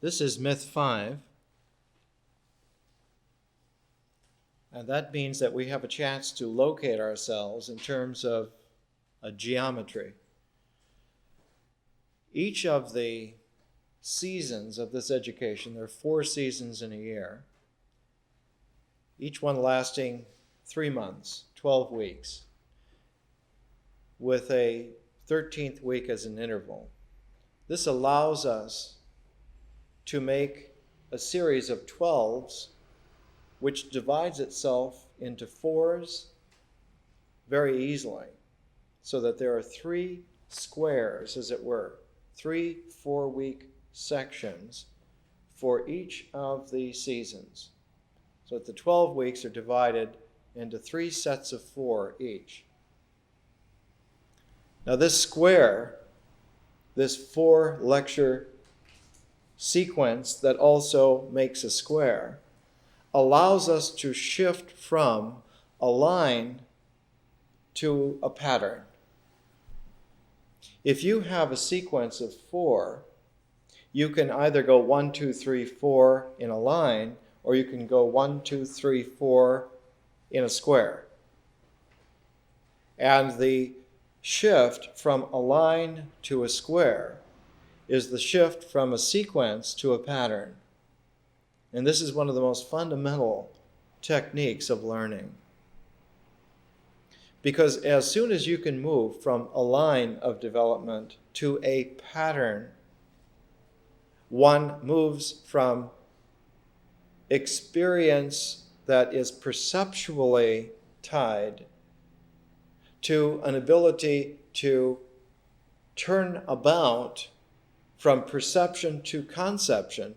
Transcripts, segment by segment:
This is myth 5. And that means that we have a chance to locate ourselves in terms of a geometry. Each of the seasons of this education, there are 4 seasons in a year, each one lasting 3 months, 12 weeks, with a 13th week as an interval. This allows us to make a series of 12s which divides itself into 4s very easily, so that there are 3 squares, as it were, 3 4-week sections for each of the seasons. So that the 12 weeks are divided into 3 sets of 4 each. Now this square, this 4-lecture sequence that also makes a square, allows us to shift from a line to a pattern. If you have a sequence of 4, you can either go 1, 2, 3, 4 in a line, or you can go 1, 2, 3, 4 in a square. And the shift from a line to a square is the shift from a sequence to a pattern. And this is one of the most fundamental techniques of learning. Because as soon as you can move from a line of development to a pattern, one moves from experience that is perceptually tied to an ability to turn about from perception to conception,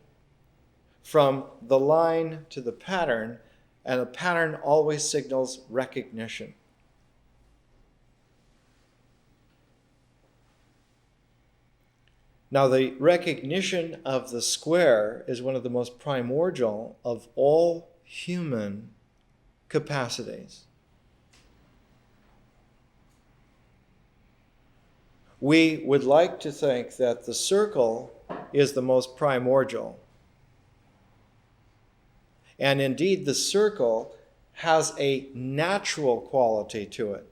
from the line to the pattern, and a pattern always signals recognition. Now, the recognition of the square is one of the most primordial of all human capacities. We would like to think that the circle is the most primordial. And indeed, the circle has a natural quality to it.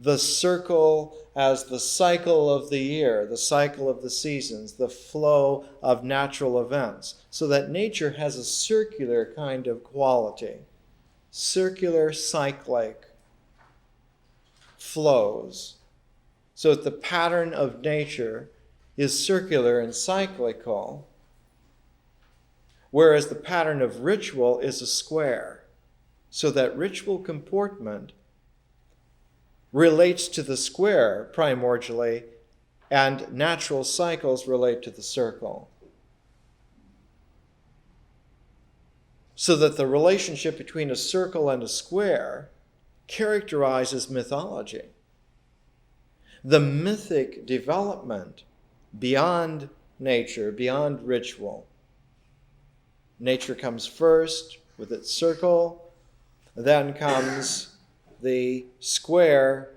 The circle as the cycle of the year, the cycle of the seasons, the flow of natural events, so that nature has a circular kind of quality, circular cyclic flows, so that the pattern of nature is circular and cyclical, whereas the pattern of ritual is a square, so that ritual comportment relates to the square primordially, and natural cycles relate to the circle. So that the relationship between a circle and a square characterizes mythology. The mythic development beyond nature, beyond ritual. Nature comes first with its circle, then comes the square,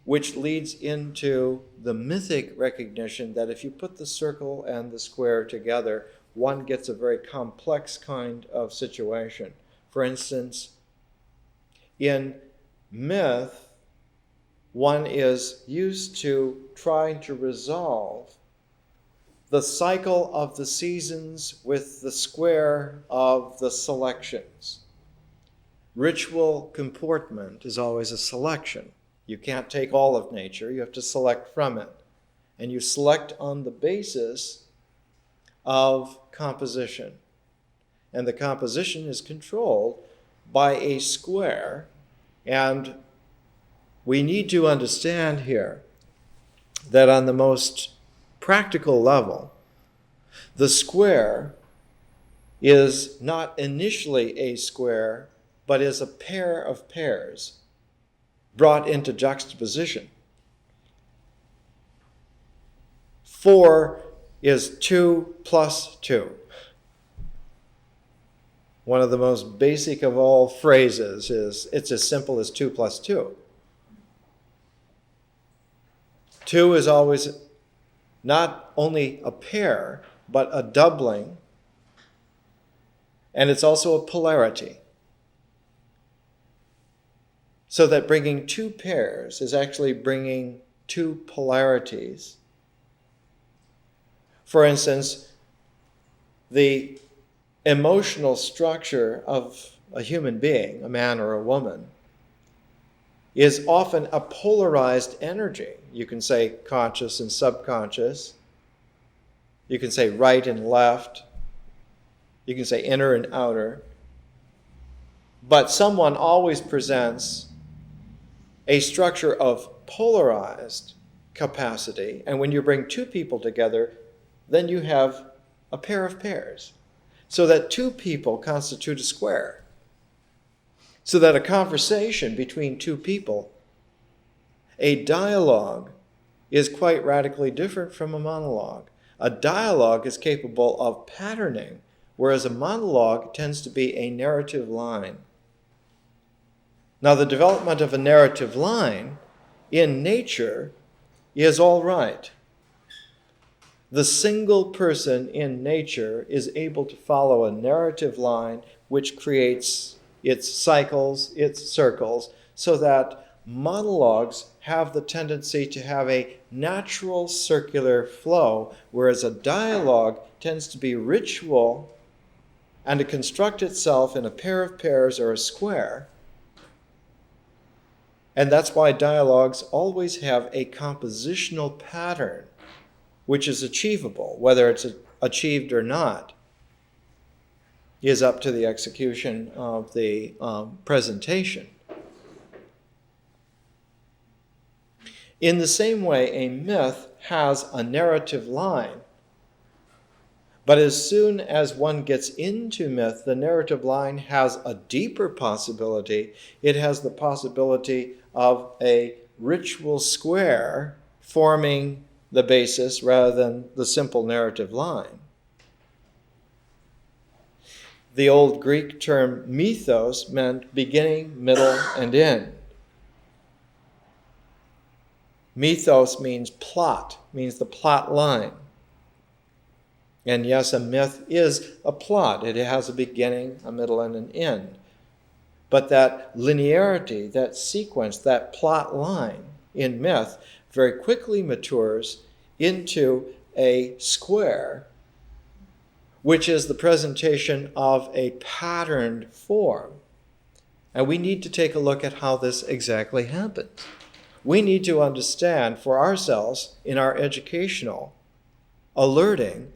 which leads into the mythic recognition that if you put the circle and the square together, one gets a very complex kind of situation. For instance, in myth, one is used to trying to resolve the cycle of the seasons with the square of the selections. Ritual comportment is always a selection. You can't take all of nature, you have to select from it. And you select on the basis of composition. And the composition is controlled by a square. And we need to understand here that on the most practical level, the square is not initially a square, but is a pair of pairs brought into juxtaposition. 4 is 2 plus 2. One of the most basic of all phrases is, it's as simple as 2 plus 2. 2 is always not only a pair, but a doubling, and it's also a polarity. So that bringing two pairs is actually bringing two polarities. For instance, the emotional structure of a human being, a man or a woman, is often a polarized energy. You can say conscious and subconscious. You can say right and left. You can say inner and outer. But someone always presents a structure of polarized capacity. And when you bring two people together, then you have a pair of pairs. So that two people constitute a square. So that a conversation between two people, a dialogue, is quite radically different from a monologue. A dialogue is capable of patterning, whereas a monologue tends to be a narrative line. Now, the development of a narrative line in nature is all right. The single person in nature is able to follow a narrative line which creates its cycles, its circles, so that monologues have the tendency to have a natural circular flow, whereas a dialogue tends to be ritual and to construct itself in a pair of pairs or a square. And that's why dialogues always have a compositional pattern, which is achievable. Whether it's achieved or not is up to the execution of the presentation. In the same way, a myth has a narrative line. But as soon as one gets into myth, the narrative line has a deeper possibility. It has the possibility of a ritual square forming the basis rather than the simple narrative line. The old Greek term mythos meant beginning, middle, and end. Mythos means plot, means the plot line. And yes, a myth is a plot. It has a beginning, a middle, and an end. But that linearity, that sequence, that plot line in myth very quickly matures into a square, which is the presentation of a patterned form. And we need to take a look at how this exactly happens. We need to understand for ourselves in our educational alerting,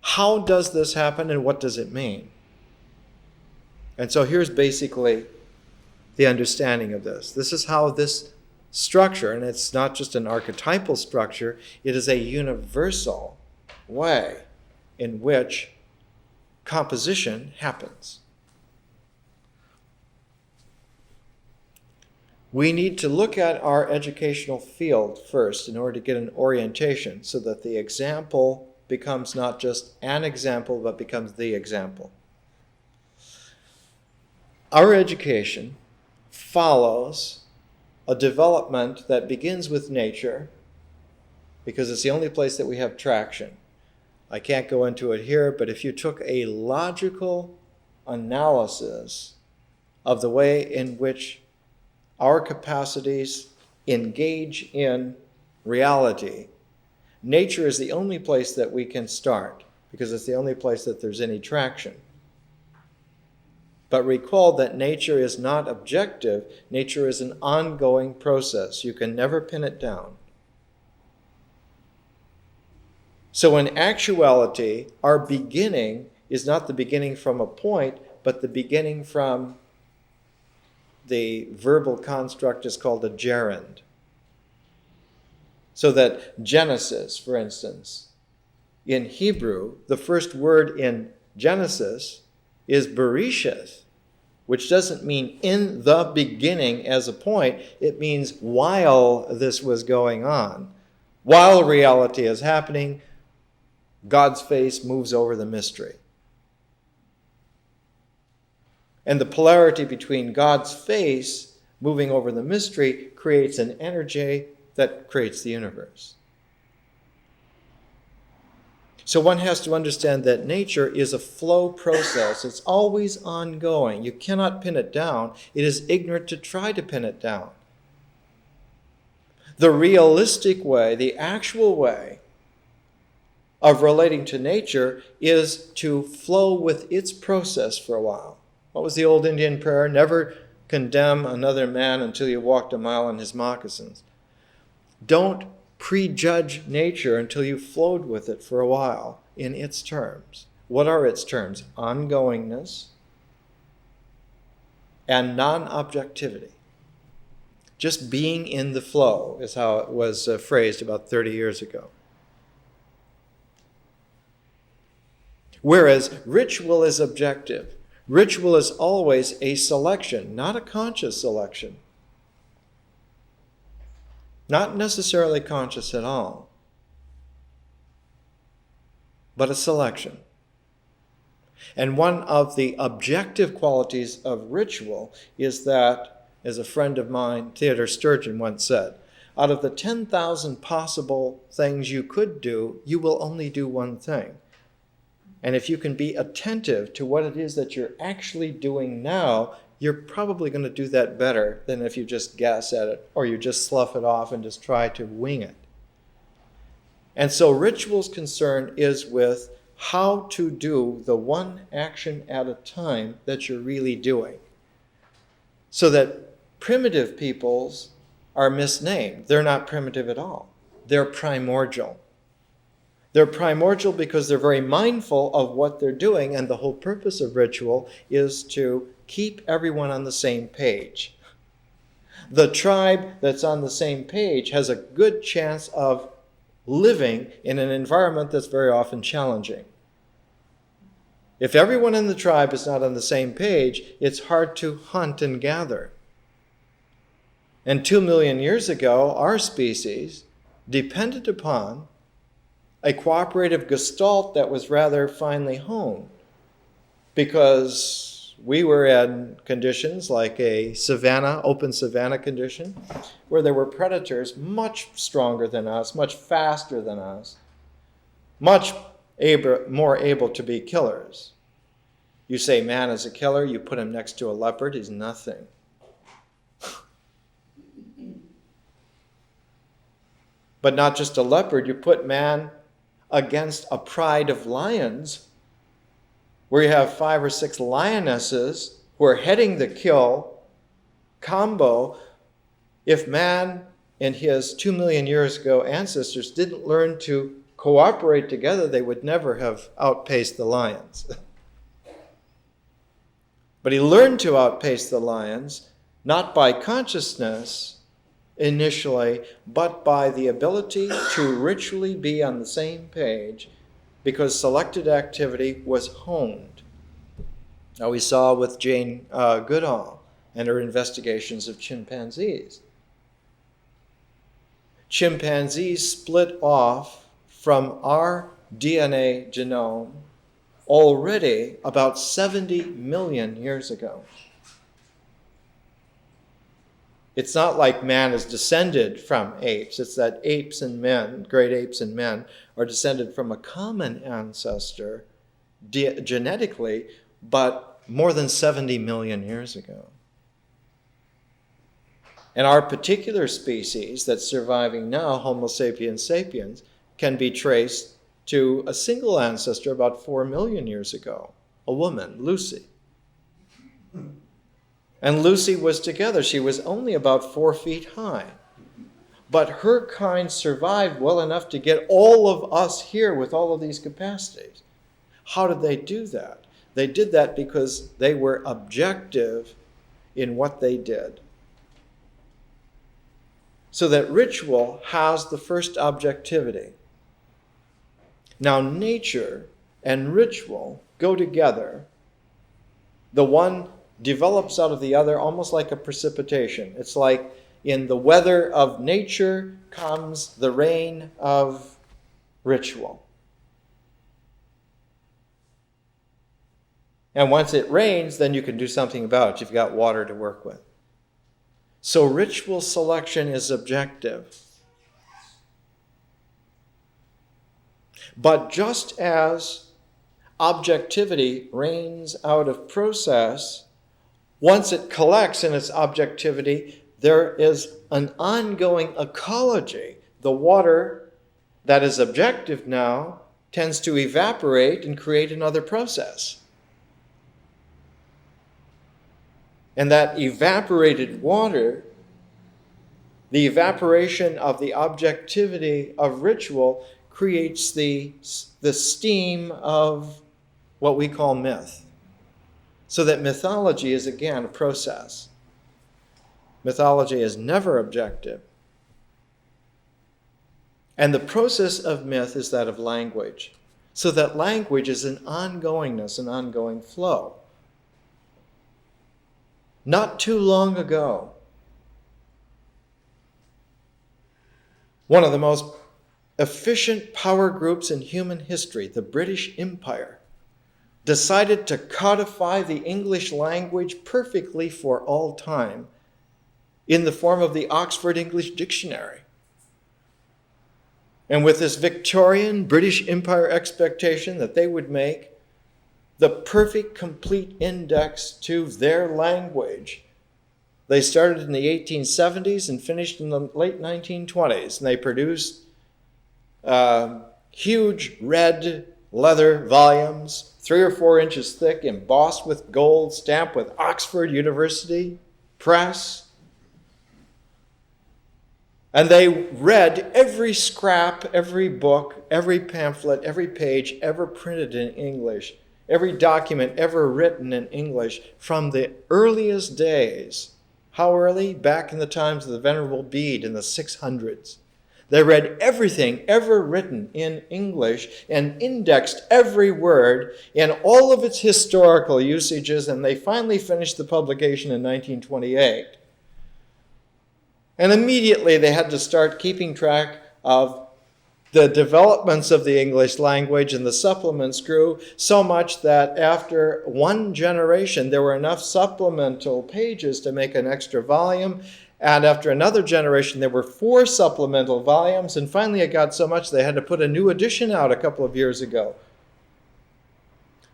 how does this happen and what does it mean? And so here's basically the understanding of this. This is how this structure, and it's not just an archetypal structure, it is a universal way in which composition happens. We need to look at our educational field first in order to get an orientation so that the example becomes not just an example, but becomes the example. Our education follows a development that begins with nature because it's the only place that we have traction. I can't go into it here, but if you took a logical analysis of the way in which our capacities engage in reality, nature is the only place that we can start because it's the only place that there's any traction. But recall that nature is not objective. Nature is an ongoing process. You can never pin it down. So in actuality, our beginning is not the beginning from a point, but the beginning from the verbal construct is called a gerund. So that Genesis, for instance, in Hebrew, the first word in Genesis is Bereshith, which doesn't mean in the beginning as a point. It means while this was going on. While reality is happening, God's face moves over the mystery. And the polarity between God's face moving over the mystery creates an energy that creates the universe. So one has to understand that nature is a flow process. It's always ongoing. You cannot pin it down. It is ignorant to try to pin it down. The realistic way, the actual way of relating to nature is to flow with its process for a while. What was the old Indian prayer? Never condemn another man until you walked a mile in his moccasins. Don't prejudge nature until you've flowed with it for a while in its terms. What are its terms? Ongoingness and non-objectivity. Just being in the flow is how it was phrased about 30 years ago. Whereas ritual is objective. Ritual is always a selection, not a conscious selection. Not necessarily conscious at all, but a selection. And one of the objective qualities of ritual is that, as a friend of mine, Theodore Sturgeon, once said, out of the 10,000 possible things you could do, you will only do one thing. And if you can be attentive to what it is that you're actually doing now, you're probably going to do that better than if you just guess at it or you just slough it off and just try to wing it. And so ritual's concern is with how to do the one action at a time that you're really doing. So that primitive peoples are misnamed. They're not primitive at all. They're primordial. They're primordial because they're very mindful of what they're doing, and the whole purpose of ritual is to keep everyone on the same page. The tribe that's on the same page has a good chance of living in an environment that's very often challenging. If everyone in the tribe is not on the same page, it's hard to hunt and gather. And 2 million years ago, our species depended upon a cooperative gestalt that was rather finely honed, because we were in conditions like a savanna, open savanna condition, where there were predators much stronger than us, much faster than us, much more able to be killers. You say man is a killer, you put him next to a leopard, he's nothing. But not just a leopard, you put man against a pride of lions, where you have 5 or 6 lionesses who are heading the kill combo. If man and his 2 million years ago ancestors didn't learn to cooperate together, they would never have outpaced the lions. But he learned to outpace the lions, not by consciousness initially, but by the ability to ritually be on the same page, because selected activity was honed. Now we saw with Jane Goodall and her investigations of chimpanzees. Chimpanzees split off from our DNA genome already about 70 million years ago. It's not like man is descended from apes. It's that apes and men, great apes and men, are descended from a common ancestor genetically, but more than 70 million years ago. And our particular species that's surviving now, Homo sapiens sapiens, can be traced to a single ancestor about 4 million years ago, a woman, Lucy. And Lucy was together. She was only about 4 feet high. But her kind survived well enough to get all of us here with all of these capacities. How did they do that? They did that because they were objective in what they did. So that ritual has the first objectivity. Now, nature and ritual go together. The one develops out of the other almost like a precipitation. It's like in the weather of nature comes the rain of ritual. And once it rains, then you can do something about it. You've got water to work with. So ritual selection is objective. But just as objectivity reigns out of process, once it collects in its objectivity, there is an ongoing ecology. The water that is objective now tends to evaporate and create another process. And that evaporated water, the evaporation of the objectivity of ritual, creates the steam of what we call myth. So that mythology is again a process. Mythology is never objective. And the process of myth is that of language. So that language is an ongoingness, an ongoing flow. Not too long ago, one of the most efficient power groups in human history, the British Empire, decided to codify the English language perfectly for all time in the form of the Oxford English Dictionary. And with this Victorian British Empire expectation that they would make the perfect, complete index to their language, they started in the 1870s and finished in the late 1920s. And they produced huge red leather volumes, 3 or 4 inches thick, embossed with gold, stamped with Oxford University Press. And they read every scrap, every book, every pamphlet, every page ever printed in English, every document ever written in English from the earliest days. How early? Back in the times of the Venerable Bede in the 600s. They read everything ever written in English and indexed every word in all of its historical usages, and they finally finished the publication in 1928. And immediately they had to start keeping track of the developments of the English language, and the supplements grew so much that after one generation, there were enough supplemental pages to make an extra volume. And after another generation, there were 4 supplemental volumes. And finally, it got so much they had to put a new edition out a couple of years ago.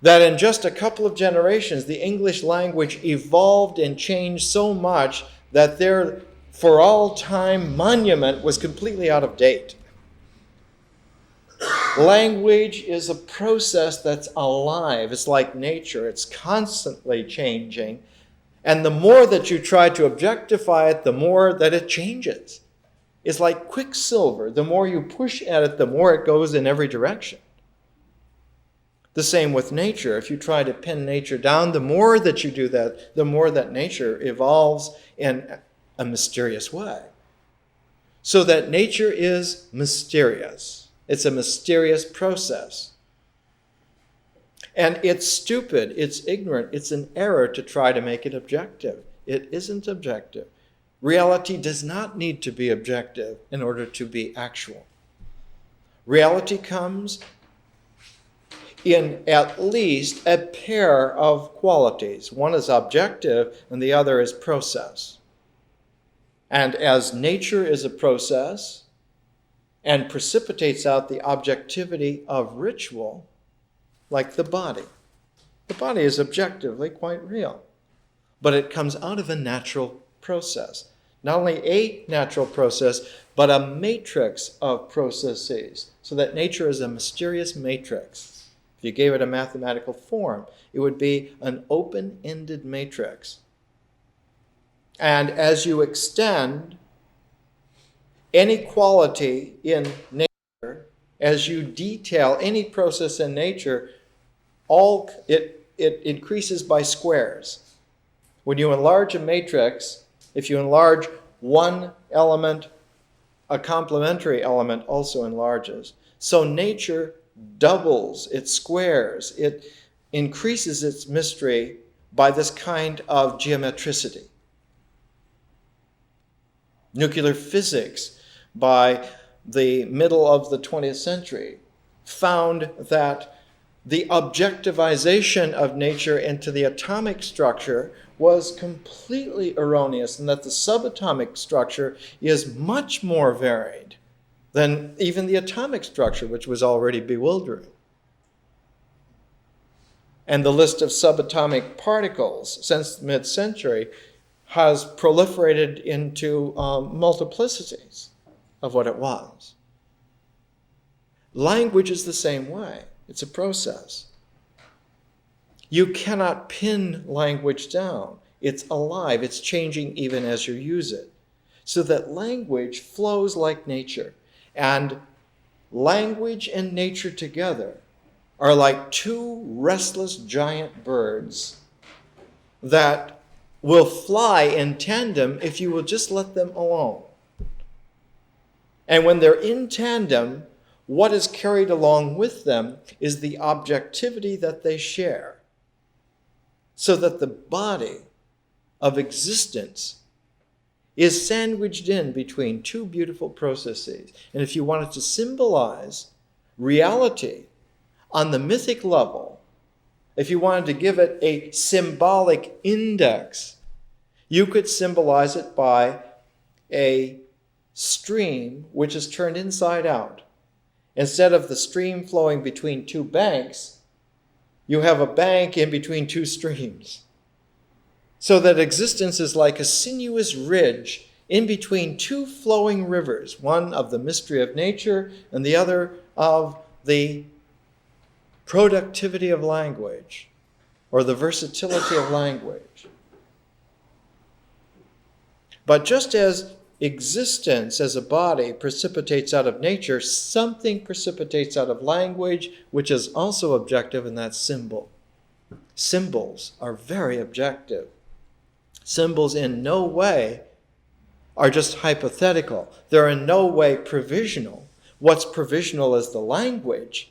That in just a couple of generations, the English language evolved and changed so much that their for all time monument was completely out of date. Language is a process that's alive. It's like nature. It's constantly changing. And the more that you try to objectify it, the more that it changes. It's like quicksilver. The more you push at it, the more it goes in every direction. The same with nature. If you try to pin nature down, the more that you do that, the more that nature evolves in a mysterious way. So that nature is mysterious. It's a mysterious process. And it's stupid, it's ignorant, it's an error to try to make it objective. It isn't objective. Reality does not need to be objective in order to be actual. Reality comes in at least a pair of qualities. One is objective and the other is process. And as nature is a process and precipitates out the objectivity of ritual, like the body. The body is objectively quite real, but it comes out of a natural process. Not only a natural process, but a matrix of processes, so that nature is a mysterious matrix. If you gave it a mathematical form, it would be an open-ended matrix. And as you extend any quality in nature, as you detail any process in nature, it increases by squares. When you enlarge a matrix, if you enlarge one element, a complementary element also enlarges. So nature doubles, it squares, it increases its mystery by this kind of geometricity. Nuclear physics, by the middle of the 20th century, found that the objectivization of nature into the atomic structure was completely erroneous, and that the subatomic structure is much more varied than even the atomic structure, which was already bewildering. And the list of subatomic particles since mid-century has proliferated into multiplicities of what it was. Language is the same way. It's a process. You cannot pin language down. It's alive. It's changing even as you use it. So that language flows like nature. And language and nature together are like two restless giant birds that will fly in tandem if you will just let them alone. And when they're in tandem, what is carried along with them is the objectivity that they share, so that the body of existence is sandwiched in between two beautiful processes. And if you wanted to symbolize reality on the mythic level, if you wanted to give it a symbolic index, you could symbolize it by a stream which is turned inside out. Instead of the stream flowing between two banks, you have a bank in between two streams. So that existence is like a sinuous ridge in between two flowing rivers, one of the mystery of nature and the other of the productivity of language, or the versatility of language. But just as existence as a body precipitates out of nature, something precipitates out of language, which is also objective, and that's symbol. Symbols are very objective. Symbols in no way are just hypothetical. They're in no way provisional. What's provisional is the language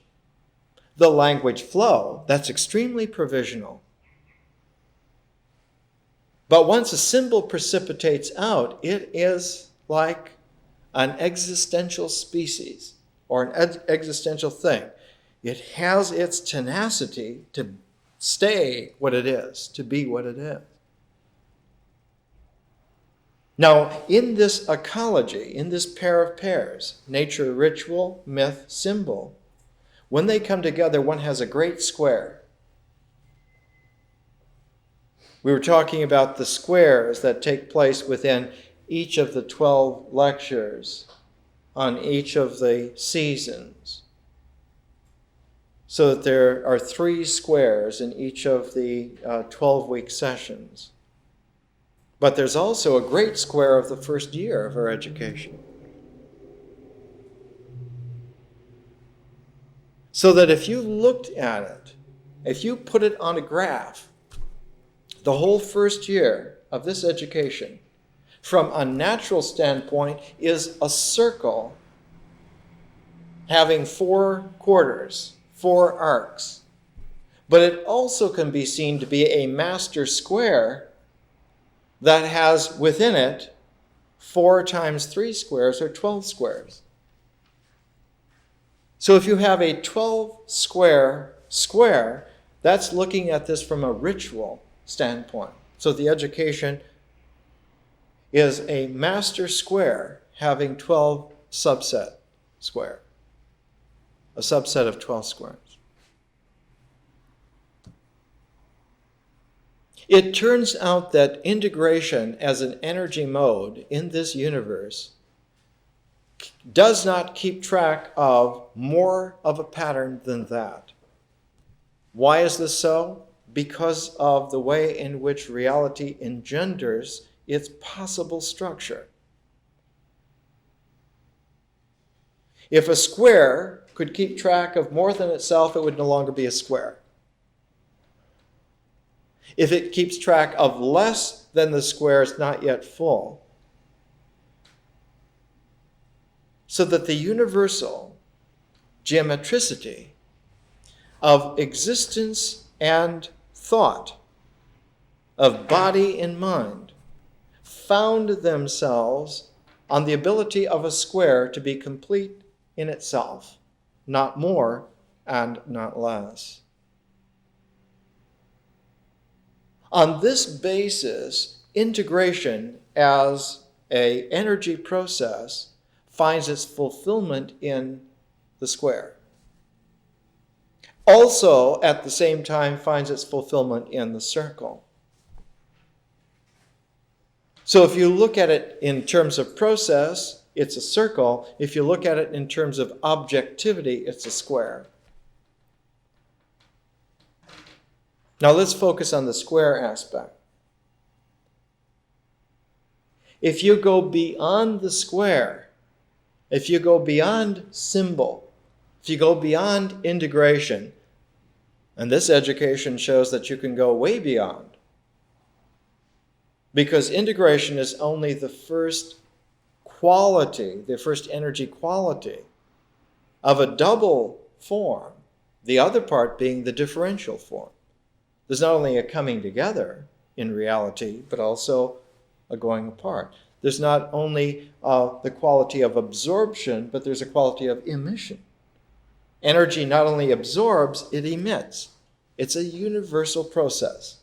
flow. That's extremely provisional. But once a symbol precipitates out, it is like an existential species or an existential thing. It has its tenacity to stay what it is, to be what it is. Now, in this ecology, in this pair of pairs, nature, ritual, myth, symbol, when they come together, one has a great square. We were talking about the squares that take place within each of the 12 lectures on each of the seasons. So that there are 3 squares in each of the 12-week sessions. But there's also a great square of the first year of our education. So that if you looked at it, if you put it on a graph, the whole first year of this education, from a natural standpoint, is a circle having 4 quarters, 4 arcs. But it also can be seen to be a master square that has within it 4 times 3 squares, or 12 squares. So if you have a 12 square, that's looking at this from a ritual standpoint. So the education is a master square having 12 subset square, a subset of 12 squares. It turns out that integration as an energy mode in this universe does not keep track of more of a pattern than that. Why is this so? Because of the way in which reality engenders its possible structure. If a square could keep track of more than itself, it would no longer be a square. If it keeps track of less than the square, it's not yet full. So that the universal geometricity of existence and thought, of body and mind, found themselves on the ability of a square to be complete in itself, not more and not less. On this basis, integration as an energy process finds its fulfillment in the square. Also, at the same time, finds its fulfillment in the circle. So if you look at it in terms of process, it's a circle. If you look at it in terms of objectivity, it's a square. Now let's focus on the square aspect. If you go beyond the square, if you go beyond symbol, if you go beyond integration, and this education shows that you can go way beyond, because integration is only the first quality, the first energy quality of a double form, the other part being the differential form. There's not only a coming together in reality, but also a going apart. There's not only the quality of absorption, but there's a quality of emission. Energy not only absorbs, it emits. It's a universal process.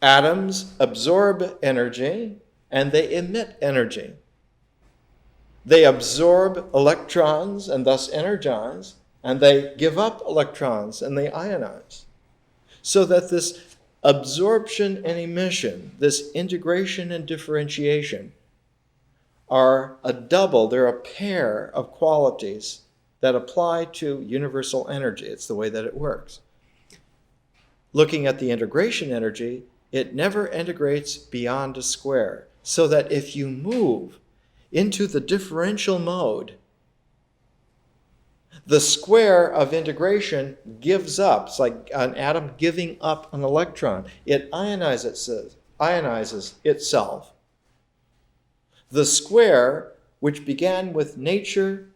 Atoms absorb energy and they emit energy. They absorb electrons and thus energize, and they give up electrons and they ionize. So that this absorption and emission, this integration and differentiation, are a double, they're a pair of qualities that apply to universal energy. It's the way that it works. Looking at the integration energy, it never integrates beyond a square. So that if you move into the differential mode, the square of integration gives up. It's like an atom giving up an electron. It ionizes itself. The square, which began with nature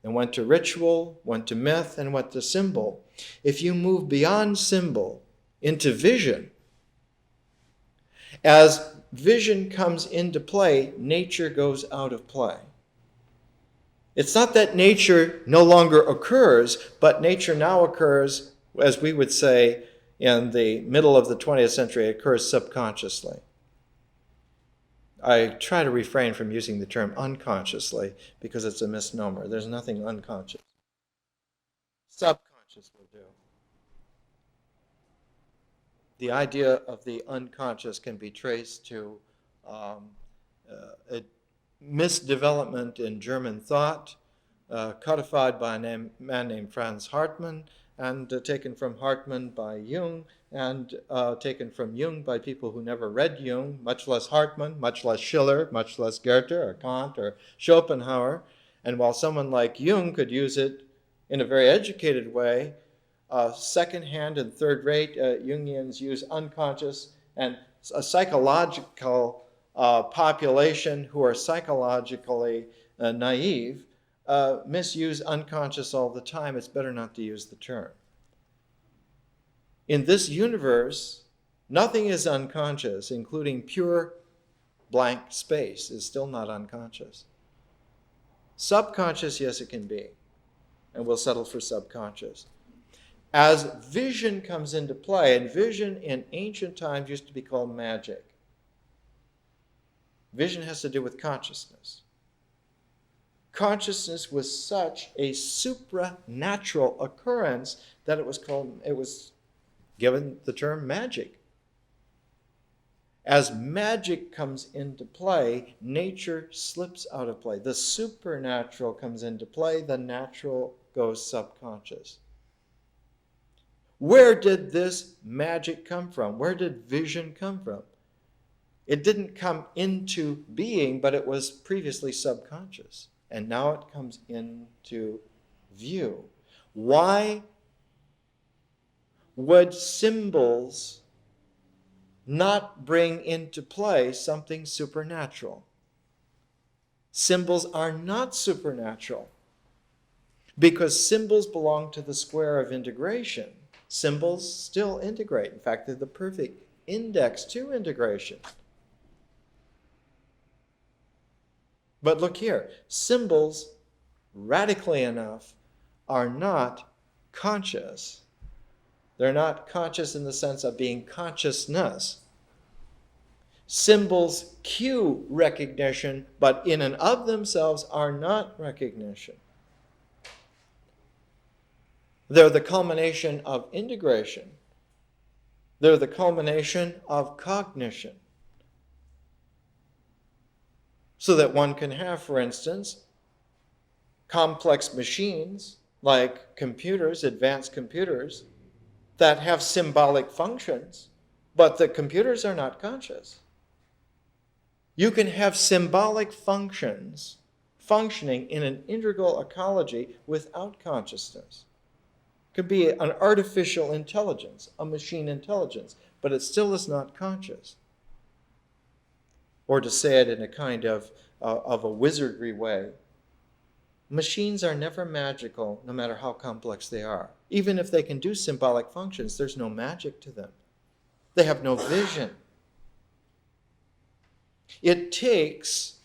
and went to ritual, went to myth, and went to symbol, if you move beyond symbol into vision, as vision comes into play, nature goes out of play. It's not that nature no longer occurs, but nature now occurs, as we would say in the middle of the 20th century, it occurs subconsciously. I try to refrain from using the term unconsciously because it's a misnomer. There's nothing unconscious. Subconscious will do. The idea of the unconscious can be traced to a misdevelopment in German thought, codified by a man named Franz Hartmann, and taken from Hartmann by Jung, and taken from Jung by people who never read Jung, much less Hartmann, much less Schiller, much less Goethe or Kant or Schopenhauer. And while someone like Jung could use it in a very educated way, second-hand and third-rate Jungians use unconscious, and a psychological population who are psychologically naive misuse unconscious all the time. It's better not to use the term. In this universe, nothing is unconscious, including pure blank space is still not unconscious. Subconscious, yes, it can be, and we'll settle for subconscious. As vision comes into play, and vision in ancient times used to be called magic. Vision has to do with consciousness. Consciousness was such a supranatural occurrence that it was given the term magic. As magic comes into play, nature slips out of play. The supernatural comes into play, the natural goes subconscious. Where did this magic come from? Where did vision come from? It didn't come into being, but it was previously subconscious. And now it comes into view. Why would symbols not bring into play something supernatural? Symbols are not supernatural because symbols belong to the square of integration. Symbols still integrate. In fact, they're the perfect index to integration. But look here, symbols, radically enough, are not conscious. They're not conscious in the sense of being consciousness. Symbols cue recognition, but in and of themselves are not recognition. They're the culmination of integration. They're the culmination of cognition. So that one can have, for instance, complex machines like computers, advanced computers, that have symbolic functions, but the computers are not conscious. You can have symbolic functions functioning in an integral ecology without consciousness. It could be an artificial intelligence, a machine intelligence, but it still is not conscious. Or to say it in a kind of a wizardry way, machines are never magical, no matter how complex they are. Even if they can do symbolic functions, there's no magic to them. They have no vision. It takes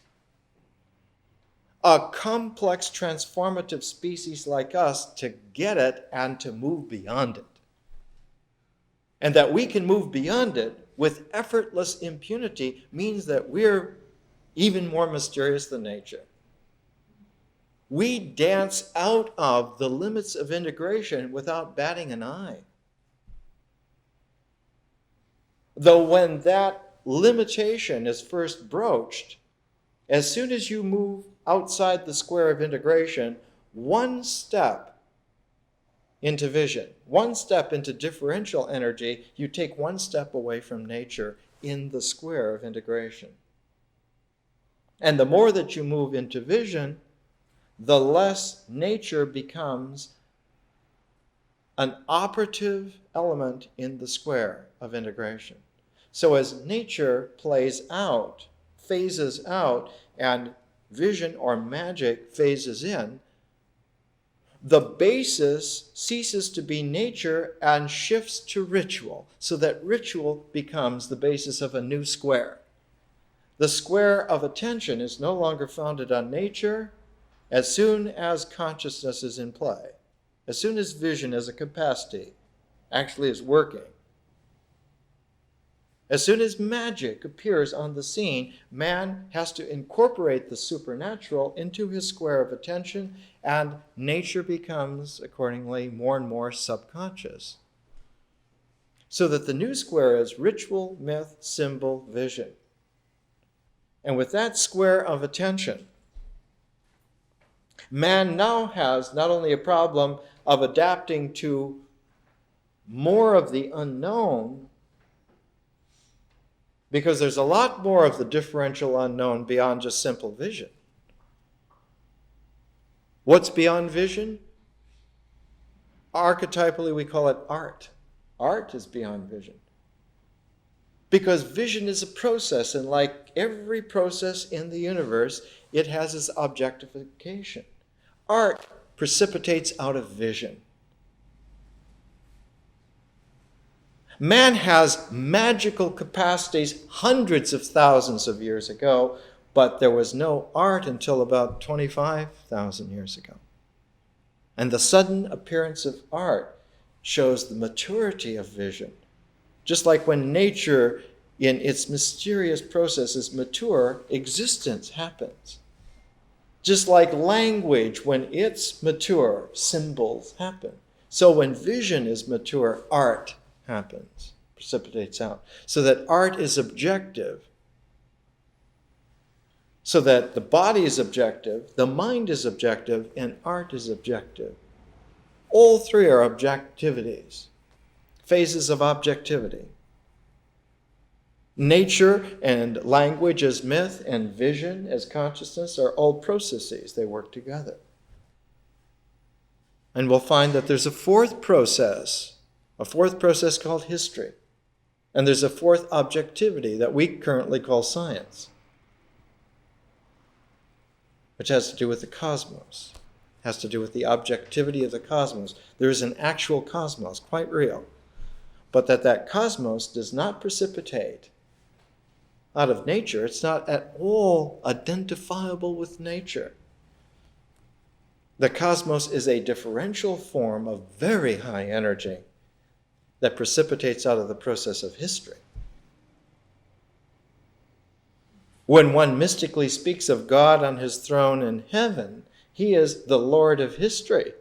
a complex transformative species like us to get it and to move beyond it. And that we can move beyond it with effortless impunity means that we're even more mysterious than nature. We dance out of the limits of integration without batting an eye. Though when that limitation is first broached, as soon as you move outside the square of integration, one step into vision, one step into differential energy, you take one step away from nature in the square of integration. And the more that you move into vision, the less nature becomes an operative element in the square of integration. So as nature plays out, phases out, and vision or magic phases in, the basis ceases to be nature and shifts to ritual, so that ritual becomes the basis of a new square. The square of attention is no longer founded on nature as soon as consciousness is in play, as soon as vision as a capacity actually is working. As soon as magic appears on the scene, man has to incorporate the supernatural into his square of attention, and nature becomes, accordingly, more and more subconscious. So that the new square is ritual, myth, symbol, vision. And with that square of attention, man now has not only a problem of adapting to more of the unknown, because there's a lot more of the differential unknown beyond just simple vision. What's beyond vision? Archetypally, we call it art. Art is beyond vision. Because vision is a process, and like every process in the universe, it has its objectification. Art precipitates out of vision. Man has magical capacities hundreds of thousands of years ago, but there was no art until about 25,000 years ago. And the sudden appearance of art shows the maturity of vision. Just like when nature, in its mysterious processes, mature, existence happens. Just like language, when it's mature, symbols happen. So when vision is mature, art happens, precipitates out. So that art is objective. So that the body is objective, the mind is objective, and art is objective. All three are objectivities, phases of objectivity. Nature and language as myth and vision as consciousness are all processes. They work together. And we'll find that there's a fourth process called history. And there's a fourth objectivity that we currently call science, which has to do with the cosmos, has to do with the objectivity of the cosmos. There is an actual cosmos, quite real, but that cosmos does not precipitate out of nature. It's not at all identifiable with nature. The cosmos is a differential form of very high energy that precipitates out of the process of history. When one mystically speaks of God on his throne in heaven, he is the Lord of history.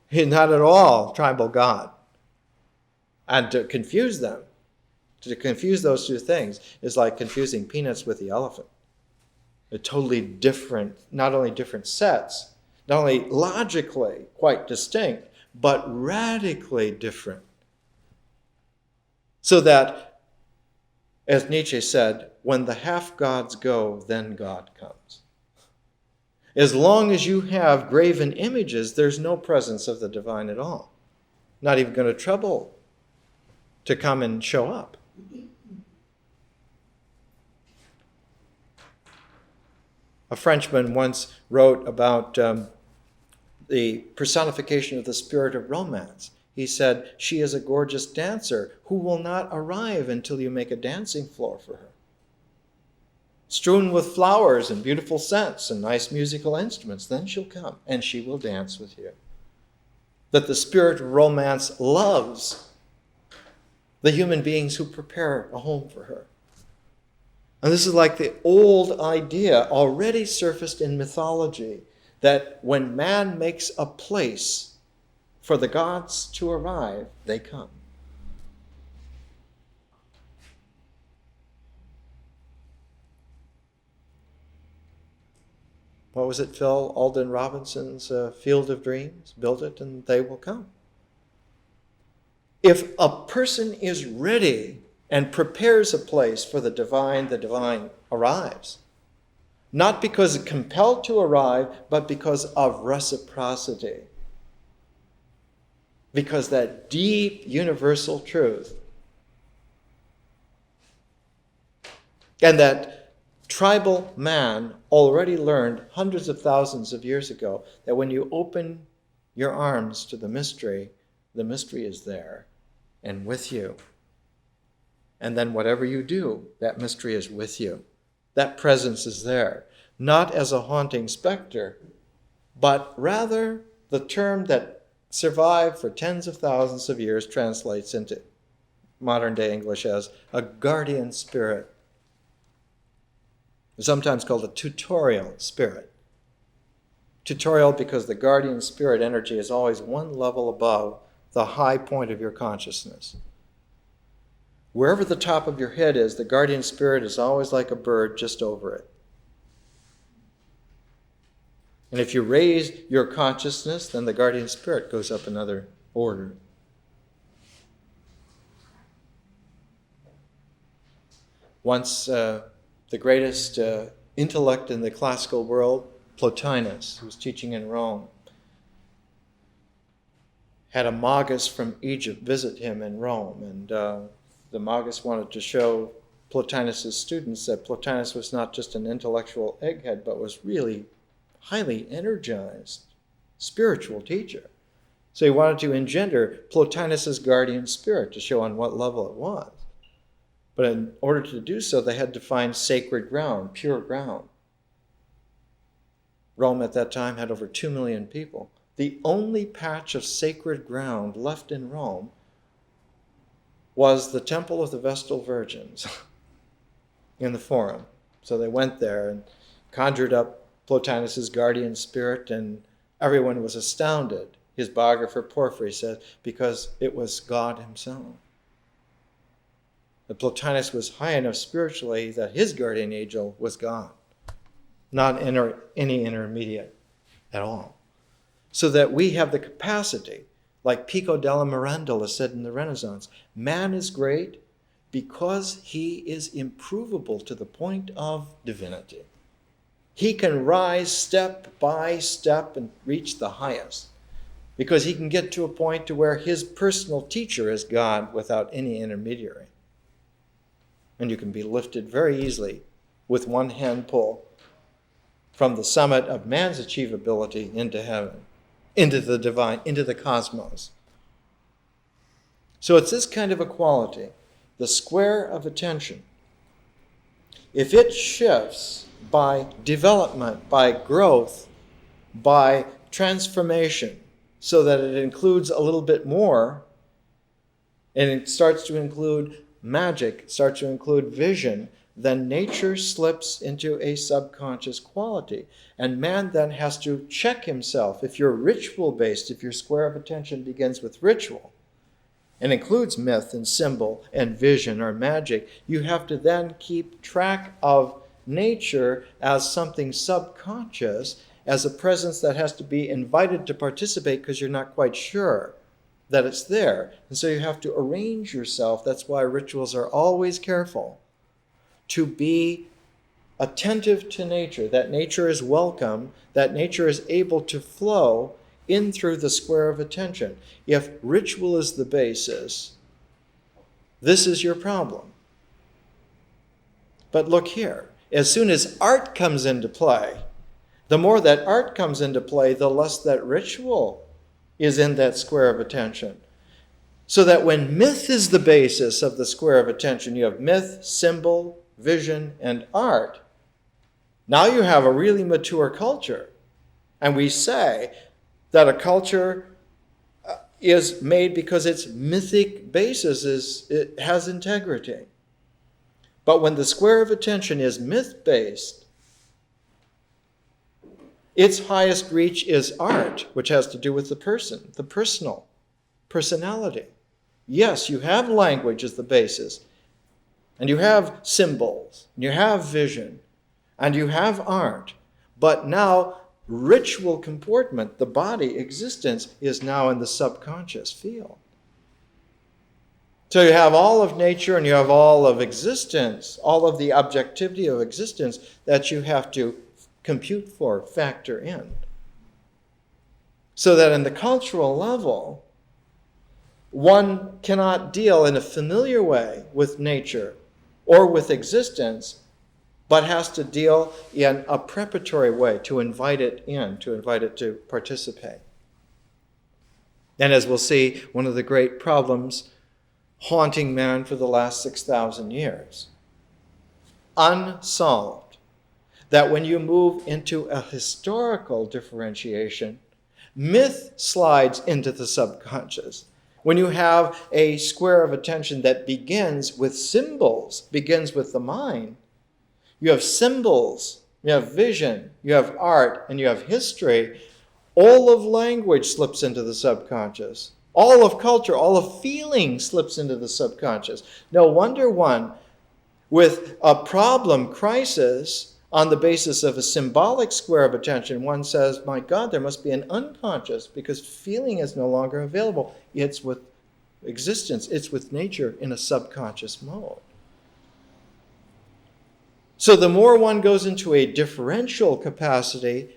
He's not at all tribal God. And to confuse those two things is like confusing peanuts with the elephant. They're totally different, not only different sets, not only logically quite distinct, but radically different. So that, as Nietzsche said, when the half-gods go, then God comes. As long as you have graven images, there's no presence of the divine at all. Not even going to trouble to come and show up. A Frenchman once wrote about the personification of the spirit of romance. He said, "She is a gorgeous dancer who will not arrive until you make a dancing floor for her. Strewn with flowers and beautiful scents and nice musical instruments, then she'll come and she will dance with you." That the spirit of romance loves the human beings who prepare a home for her. And this is like the old idea already surfaced in mythology, that when man makes a place for the gods to arrive, they come. What was it, Phil Alden Robinson's Field of Dreams? Build it and they will come. If a person is ready and prepares a place for the divine arrives. Not because it's compelled to arrive, but because of reciprocity. Because that deep universal truth and that tribal man already learned hundreds of thousands of years ago that when you open your arms to the mystery is there and with you. And then whatever you do, that mystery is with you. That presence is there, not as a haunting specter, but rather the term that survived for tens of thousands of years translates into modern day English as a guardian spirit. It's sometimes called a tutorial spirit. Tutorial because the guardian spirit energy is always one level above the high point of your consciousness. Wherever the top of your head is, the guardian spirit is always like a bird just over it. And if you raise your consciousness, then the guardian spirit goes up another order. Once the greatest intellect in the classical world, Plotinus, who was teaching in Rome, had a magus from Egypt visit him in Rome, and the magus wanted to show Plotinus' students that Plotinus was not just an intellectual egghead, but was really highly energized spiritual teacher. So he wanted to engender Plotinus' guardian spirit to show on what level it was. But in order to do so, they had to find sacred ground, pure ground. Rome at that time had over 2 million people. The only patch of sacred ground left in Rome was the Temple of the Vestal Virgins in the Forum. So they went there and conjured up Plotinus' guardian spirit, and everyone was astounded. His biographer Porphyry said, because it was God himself. That Plotinus was high enough spiritually that his guardian angel was God, not any intermediate at all. So that we have the capacity, like Pico della Mirandola said in the Renaissance, man is great because he is improvable to the point of divinity. He can rise step by step and reach the highest because he can get to a point to where his personal teacher is God without any intermediary. And you can be lifted very easily with one hand pull from the summit of man's achievability into heaven, into the divine, into the cosmos. So it's this kind of equality, the square of attention. If it shifts by development, by growth, by transformation, so that it includes a little bit more, and it starts to include magic, starts to include vision, then nature slips into a subconscious quality. And man then has to check himself. If you're ritual-based, if your square of attention begins with ritual, and includes myth and symbol and vision or magic, you have to then keep track of nature as something subconscious, as a presence that has to be invited to participate because you're not quite sure that it's there. And so you have to arrange yourself. That's why rituals are always careful to be attentive to nature, that nature is welcome, that nature is able to flow in through the square of attention. If ritual is the basis, this is your problem. But look here, as soon as art comes into play, the more that art comes into play, the less that ritual is in that square of attention. So that when myth is the basis of the square of attention, you have myth, symbol, vision, and art. Now you have a really mature culture. And we say that a culture is made because its mythic basis it has integrity. But when the square of attention is myth-based, its highest reach is art, which has to do with the person, the personality. Yes, you have language as the basis, and you have symbols, and you have vision, and you have art, but now ritual comportment, the body existence, is now in the subconscious field. So you have all of nature and you have all of existence, all of the objectivity of existence that you have to compute for, factor in. So that in the cultural level, one cannot deal in a familiar way with nature or with existence, but has to deal in a preparatory way to invite it in, to invite it to participate. And as we'll see, one of the great problems haunting man for the last 6,000 years, unsolved, that when you move into a historical differentiation, myth slides into the subconscious. When you have a square of attention that begins with symbols, begins with the mind, you have symbols, you have vision, you have art, and you have history. All of language slips into the subconscious. All of culture, all of feeling slips into the subconscious. No wonder one, with a problem, crisis, on the basis of a symbolic square of attention, one says, my God, there must be an unconscious, because feeling is no longer available. It's with existence, it's with nature in a subconscious mode. So the more one goes into a differential capacity,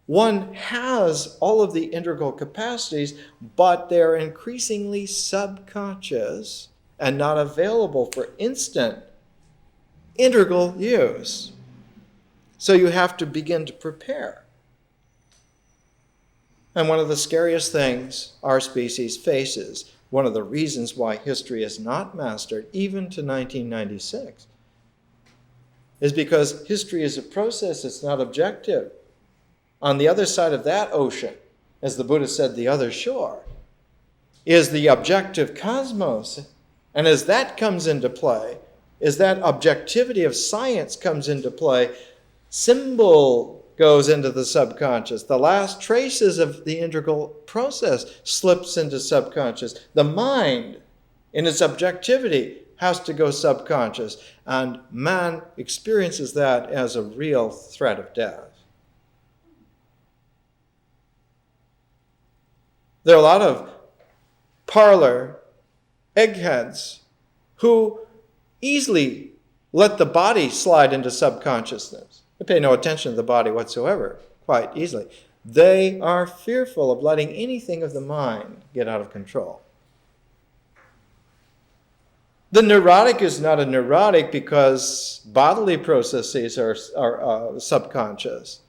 one has all of the integral capacities, but they're increasingly subconscious and not available for instant integral use. So you have to begin to prepare. And one of the scariest things our species faces, one of the reasons why history is not mastered, even to 1996, is because history is a process, it's not objective. On the other side of that ocean, as the Buddha said, the other shore, is the objective cosmos. And as that comes into play, as that objectivity of science comes into play, symbol goes into the subconscious. The last traces of the integral process slips into subconscious. The mind, in its objectivity, has to go subconscious. And man experiences that as a real threat of death. There are a lot of parlor eggheads who easily let the body slide into subconsciousness. They pay no attention to the body whatsoever, quite easily. They are fearful of letting anything of the mind get out of control. The neurotic is not a neurotic because bodily processes are subconscious.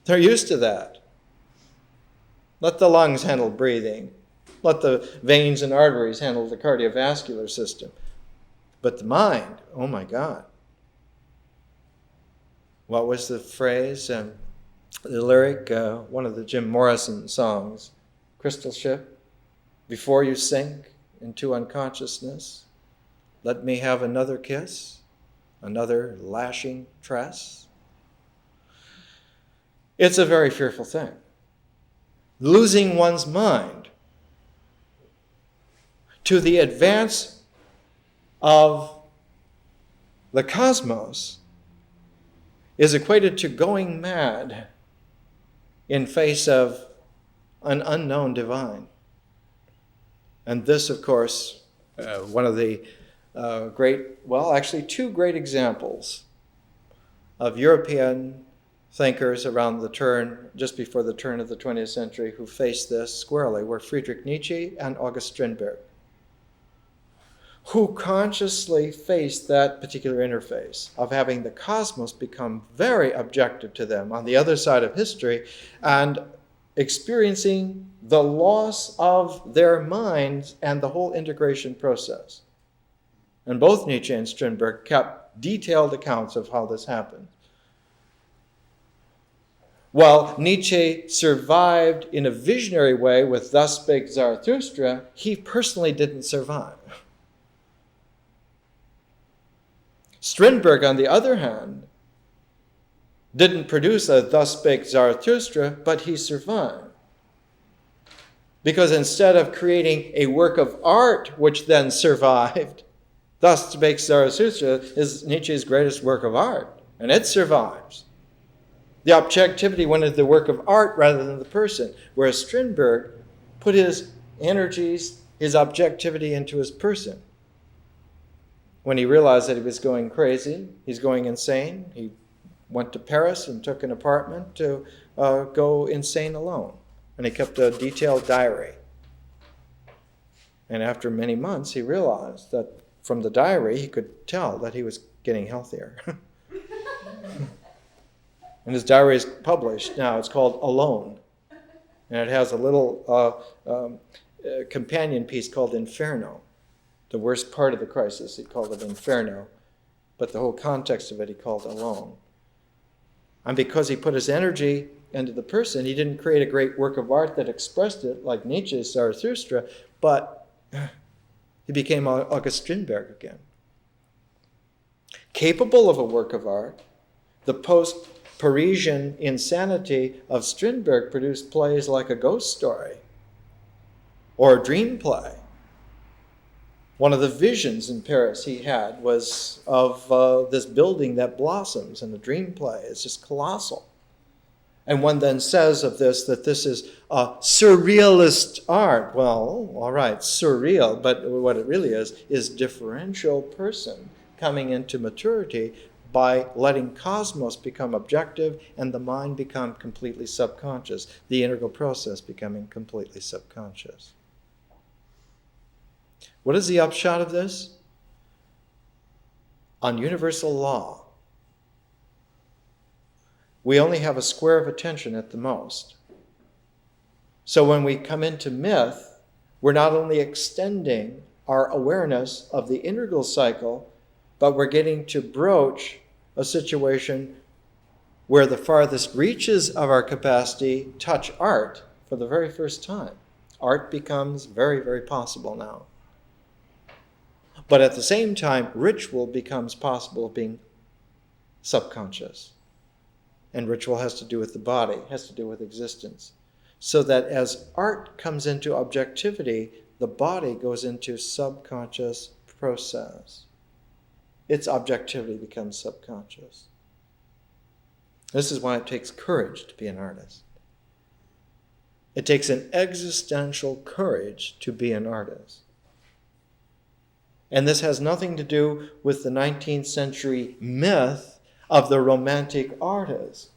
They're used to that. Let the lungs handle breathing. Let the veins and arteries handle the cardiovascular system. But the mind, oh my God. What was the phrase? The lyric, one of the Jim Morrison songs, Crystal Ship, before you sink into unconsciousness, Let me have another kiss, another lashing tress. It's a very fearful thing. Losing one's mind to the advance of the cosmos is equated to going mad in face of an unknown divine. And this, of course, one of the two great examples of European thinkers around just before the turn of the 20th century who faced this squarely were Friedrich Nietzsche and August Strindberg, who consciously faced that particular interface of having the cosmos become very objective to them on the other side of history and experiencing the loss of their minds and the whole integration process. And both Nietzsche and Strindberg kept detailed accounts of how this happened. While Nietzsche survived in a visionary way with Thus Spake Zarathustra, he personally didn't survive. Strindberg, on the other hand, didn't produce a Thus Spake Zarathustra, but he survived. Because instead of creating a work of art which then survived, Thus Spake Zarathustra is Nietzsche's greatest work of art, and it survives. The objectivity went into the work of art rather than the person, whereas Strindberg put his energies, his objectivity into his person. When he realized that he was going crazy, he's going insane, he went to Paris and took an apartment to go insane alone. And he kept a detailed diary. And after many months, he realized that from the diary, he could tell that he was getting healthier. And his diary is published now. It's called Alone. And it has a little companion piece called Inferno. The worst part of the crisis, he called it Inferno. But the whole context of it, he called Alone. And because he put his energy into the person, he didn't create a great work of art that expressed it like Nietzsche's Zarathustra, but he became August Strindberg again. Capable of a work of art, the post-Parisian insanity of Strindberg produced plays like A Ghost Story or a dream play. One of the visions in Paris he had was of this building that blossoms in a dream play. It's just colossal. And one then says of this that this is surrealist art. Well, all right, surreal, but what it really is differential person coming into maturity by letting cosmos become objective and the mind become completely subconscious, the integral process becoming completely subconscious. What is the upshot of this? On universal law, we only have a square of attention at the most. So when we come into myth, we're not only extending our awareness of the integral cycle, but we're getting to broach a situation where the farthest reaches of our capacity touch art for the very first time. Art becomes very, very possible now. But at the same time, ritual becomes possible of being subconscious. And ritual has to do with the body, has to do with existence. So that as art comes into objectivity, the body goes into subconscious process. Its objectivity becomes subconscious. This is why it takes courage to be an artist. It takes an existential courage to be an artist. And this has nothing to do with the 19th century myth of the romantic artist.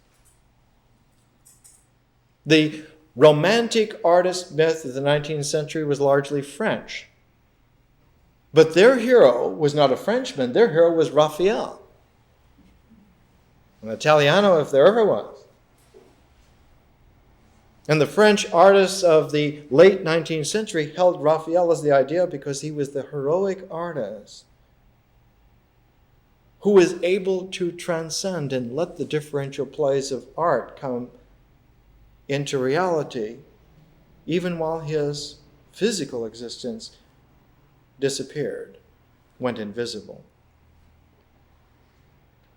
The romantic artist myth of the 19th century was largely French. But their hero was not a Frenchman, their hero was Raphael. An Italiano if there ever was. And the French artists of the late 19th century held Raphael as the ideal because he was the heroic artist who was able to transcend and let the differential plays of art come into reality, even while his physical existence disappeared. went invisible.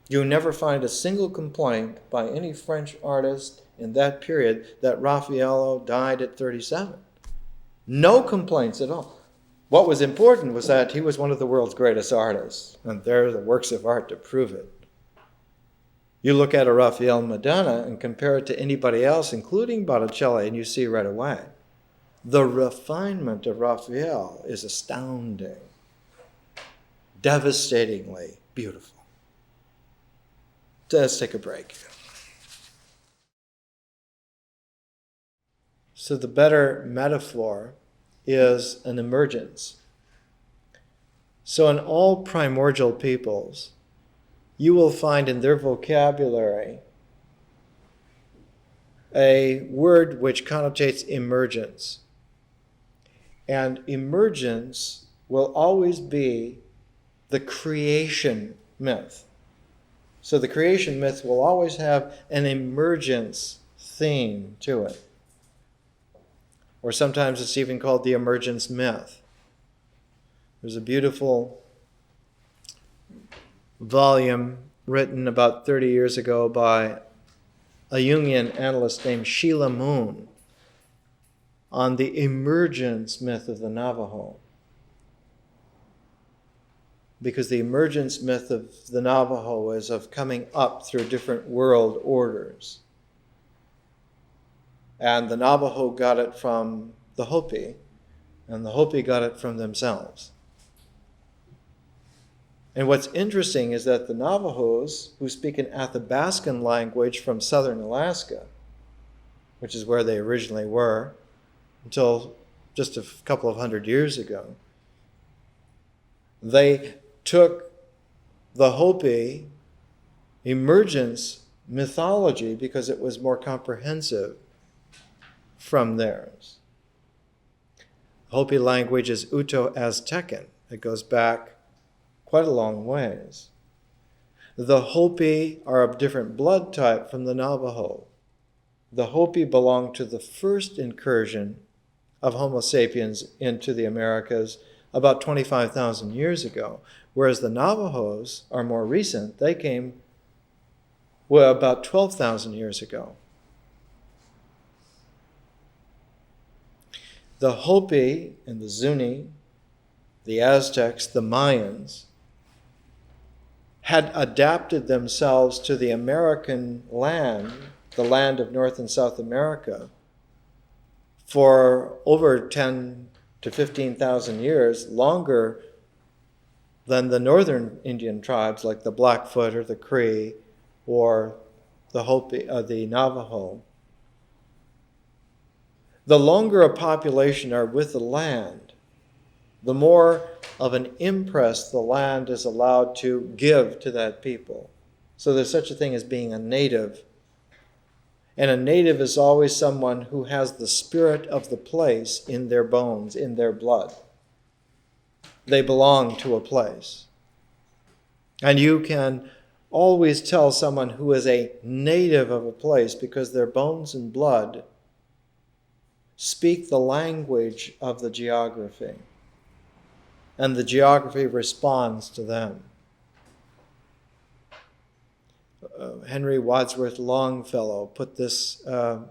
You never find a single complaint by any French artist in that period that Raffaello died at 37. No complaints at all. What was important was that he was one of the world's greatest artists, and there are the works of art to prove it. You look at a Raphael Madonna and compare it to anybody else, including Botticelli, and you see right away. The refinement of Raphael is astounding, devastatingly beautiful. So let's take a break. So the better metaphor is an emergence. So in all primordial peoples, you will find in their vocabulary a word which connotates emergence. And emergence will always be the creation myth. So the creation myth will always have an emergence theme to it. Or sometimes it's even called the emergence myth. There's a beautiful volume written about 30 years ago by a Jungian analyst named Sheila Moon on the emergence myth of the Navajo. Because the emergence myth of the Navajo is of coming up through different world orders. And the Navajo got it from the Hopi, and the Hopi got it from themselves. And what's interesting is that the Navajos, who speak an Athabascan language from southern Alaska, which is where they originally were, until just a couple of hundred years ago, they took the Hopi emergence mythology because it was more comprehensive from theirs. Hopi language is Uto-Aztecan. It goes back quite a long ways. The Hopi are of different blood type from the Navajo. The Hopi belong to the first incursion of Homo sapiens into the Americas about 25,000 years ago, whereas the Navajos are more recent. They came about 12,000 years ago. The Hopi and the Zuni, the Aztecs, the Mayans, had adapted themselves to the American land, the land of North and South America, for over 10 to 15,000 years, longer than the northern Indian tribes like the Blackfoot or the Cree or the Hopi, the Navajo. The longer a population are with the land, the more of an impress the land is allowed to give to that people. So there's such a thing as being a native. And a native is always someone who has the spirit of the place in their bones, in their blood. They belong to a place. And you can always tell someone who is a native of a place because their bones and blood speak the language of the geography. And the geography responds to them. Henry Wadsworth Longfellow put this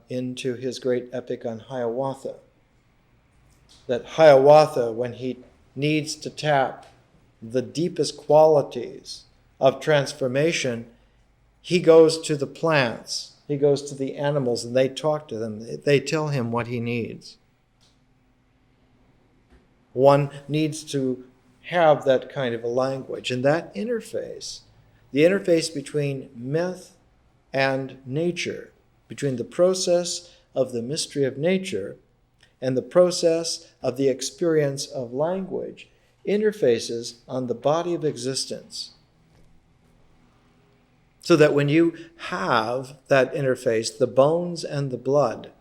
into his great epic on Hiawatha. That Hiawatha, when he needs to tap the deepest qualities of transformation, he goes to the plants, he goes to the animals, and they talk to them. They tell him what he needs. One needs to have that kind of a language. And that interface, the interface between myth and nature, between the process of the mystery of nature and the process of the experience of language, interfaces on the body of existence. So that when you have that interface, the bones and the blood,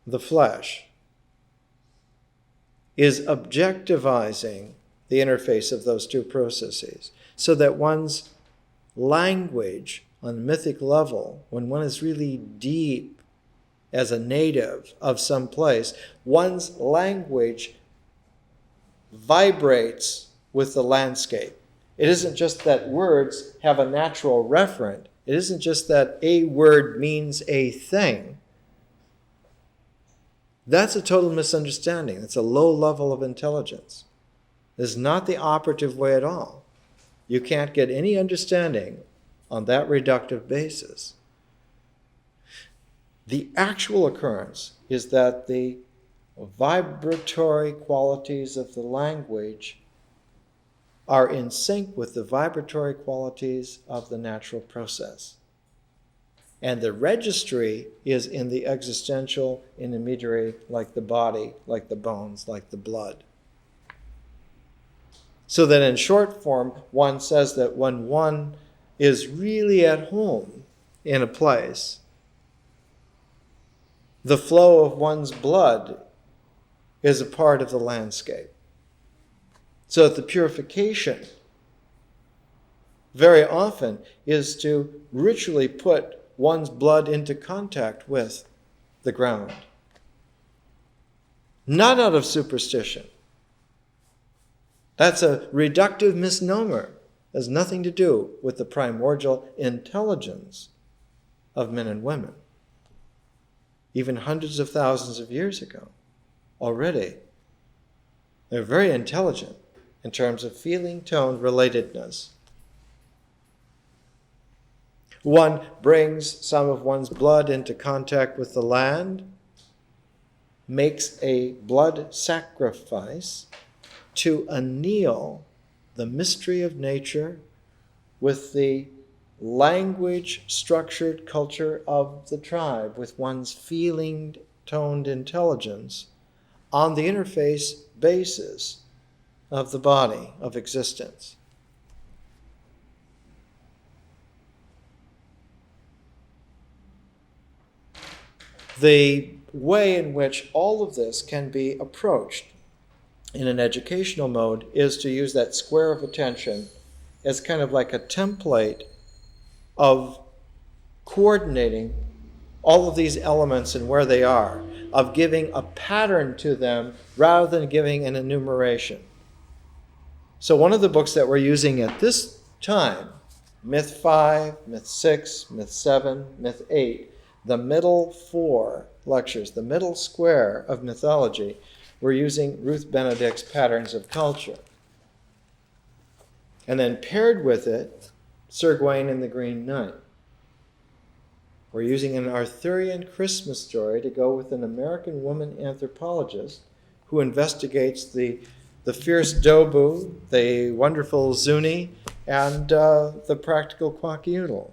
the flesh, is objectivizing the interface of those two processes, so that one's language on a mythic level, when one is really deep as a native of some place, one's language vibrates with the landscape. It isn't just that words have a natural referent. It isn't just that a word means a thing. That's a total misunderstanding. It's a low level of intelligence. It's not the operative way at all. You can't get any understanding on that reductive basis. The actual occurrence is that the vibratory qualities of the language are in sync with the vibratory qualities of the natural process. And the registry is in the existential intermediary, like the body, like the bones, like the blood. So that in short form, one says that when one is really at home in a place, the flow of one's blood is a part of the landscape. So that the purification very often is to ritually put one's blood into contact with the ground. Not out of superstition. That's a reductive misnomer. It has nothing to do with the primordial intelligence of men and women. Even hundreds of thousands of years ago, already, they're very intelligent in terms of feeling, tone, relatedness. One brings some of one's blood into contact with the land, makes a blood sacrifice to anneal the mystery of nature with the language-structured culture of the tribe, with one's feeling-toned intelligence on the interface basis of the body of existence. The way in which all of this can be approached in an educational mode is to use that square of attention as kind of like a template of coordinating all of these elements and where they are, of giving a pattern to them rather than giving an enumeration. So one of the books that we're using at this time, Myth 5, Myth 6, Myth 7, Myth 8, the middle 4 lectures, the middle square of mythology, we're using Ruth Benedict's Patterns of Culture. And then paired with it, Sir Gawain and the Green Knight. We're using an Arthurian Christmas story to go with an American woman anthropologist who investigates the fierce Dobu, the wonderful Zuni, and the practical Quackydoodle.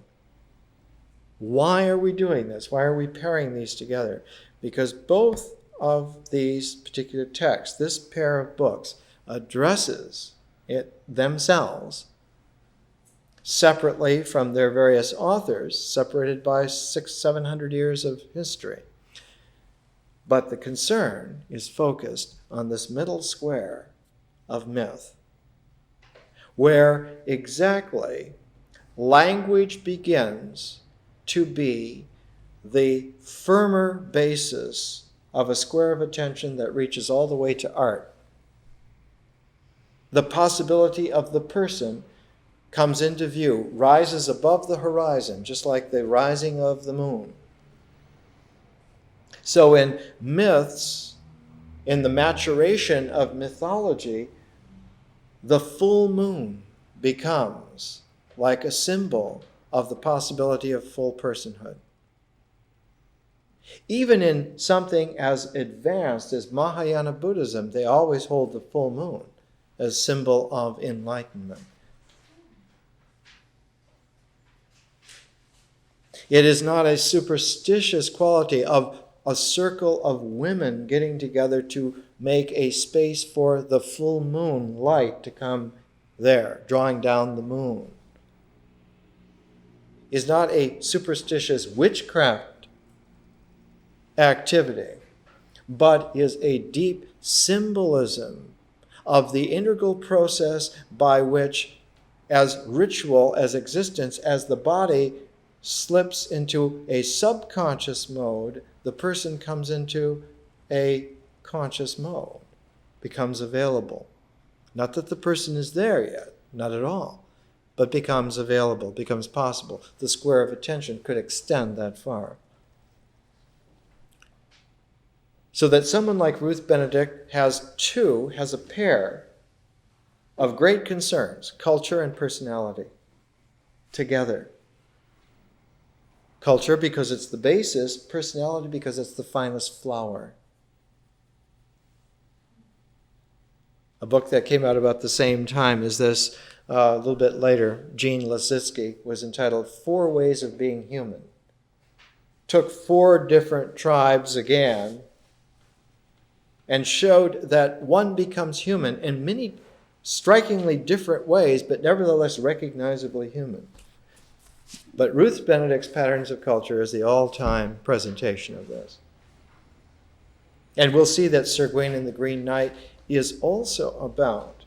Why are we doing this? Why are we pairing these together? Because both of these particular texts, this pair of books, addresses it themselves separately from their various authors, separated by 600-700 years of history. But the concern is focused on this middle square of myth, where exactly language begins to be the firmer basis of a square of attention that reaches all the way to art. The possibility of the person comes into view, rises above the horizon, just like the rising of the moon. So in myths, in the maturation of mythology, the full moon becomes like a symbol of the possibility of full personhood. Even in something as advanced as Mahayana Buddhism, they always hold the full moon as symbol of enlightenment. It is not a superstitious quality of a circle of women getting together to make a space for the full moon light to come there, drawing down the moon. Is not a superstitious witchcraft activity, but is a deep symbolism of the integral process by which, as ritual, as existence, as the body slips into a subconscious mode, the person comes into a conscious mode, becomes available, Not that the person is there yet, not at all, but becomes available, becomes possible. The square of attention could extend that far. So that someone like Ruth Benedict has a pair of great concerns, culture and personality, together. Culture because it's the basis, personality because it's the finest flower. A book that came out about the same time as this, a little bit later, Jean Lasitsky, was entitled 4 Ways of Being Human. Took 4 different tribes again and showed that one becomes human in many strikingly different ways, but nevertheless recognizably human. But Ruth Benedict's Patterns of Culture is the all-time presentation of this. And we'll see that Sir Gawain and the Green Knight is also about